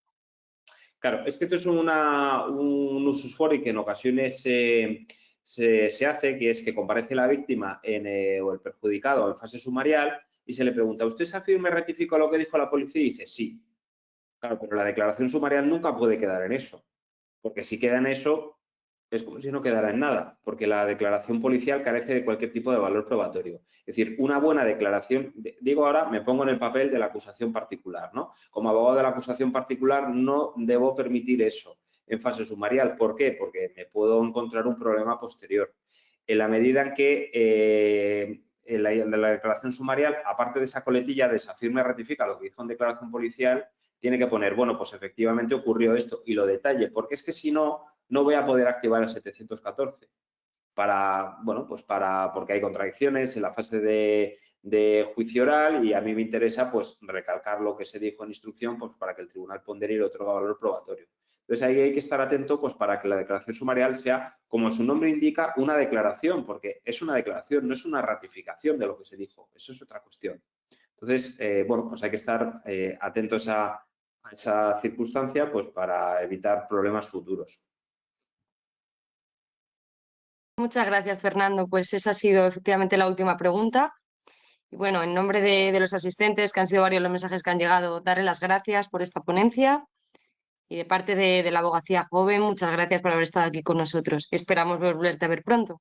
Claro, es que esto es un usus fori que en ocasiones se hace, que es que comparece la víctima o el perjudicado en fase sumarial y se le pregunta, ¿usted se afirma y ratifica lo que dijo la policía? Y dice, sí. Claro, pero la declaración sumarial nunca puede quedar en eso, porque si queda en eso es como si no quedara en nada, porque la declaración policial carece de cualquier tipo de valor probatorio. Es decir, una buena declaración, digo ahora, me pongo en el papel de la acusación particular, ¿no? Como abogado de la acusación particular no debo permitir eso en fase sumarial. ¿Por qué? Porque me puedo encontrar un problema posterior. En la medida en que en la declaración sumarial, aparte de esa coletilla de se afirma y ratifica lo que dijo en declaración policial, tiene que poner, bueno, pues efectivamente ocurrió esto y lo detalle, porque es que si no voy a poder activar el 714 porque hay contradicciones en la fase de juicio oral y a mí me interesa pues recalcar lo que se dijo en instrucción pues para que el tribunal pondere y le otorga valor probatorio. Entonces ahí hay que estar atento pues, para que la declaración sumarial sea, como su nombre indica, una declaración, porque es una declaración, no es una ratificación de lo que se dijo, eso es otra cuestión. Entonces, bueno, pues hay que estar atentos a esa circunstancia pues, para evitar problemas futuros. Muchas gracias, Fernando. Pues esa ha sido efectivamente la última pregunta. Y bueno, en nombre de los asistentes, que han sido varios los mensajes que han llegado, darle las gracias por esta ponencia. Y de parte de la Abogacía Joven, muchas gracias por haber estado aquí con nosotros. Esperamos volverte a ver pronto.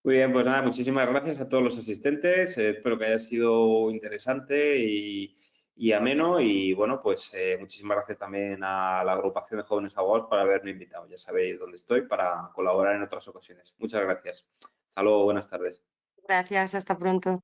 Muy bien, pues nada, muchísimas gracias a todos los asistentes. Espero que haya sido interesante y ameno. Y bueno, pues muchísimas gracias también a la agrupación de jóvenes abogados por haberme invitado. Ya sabéis dónde estoy para colaborar en otras ocasiones. Muchas gracias. Hasta luego, buenas tardes. Gracias, hasta pronto.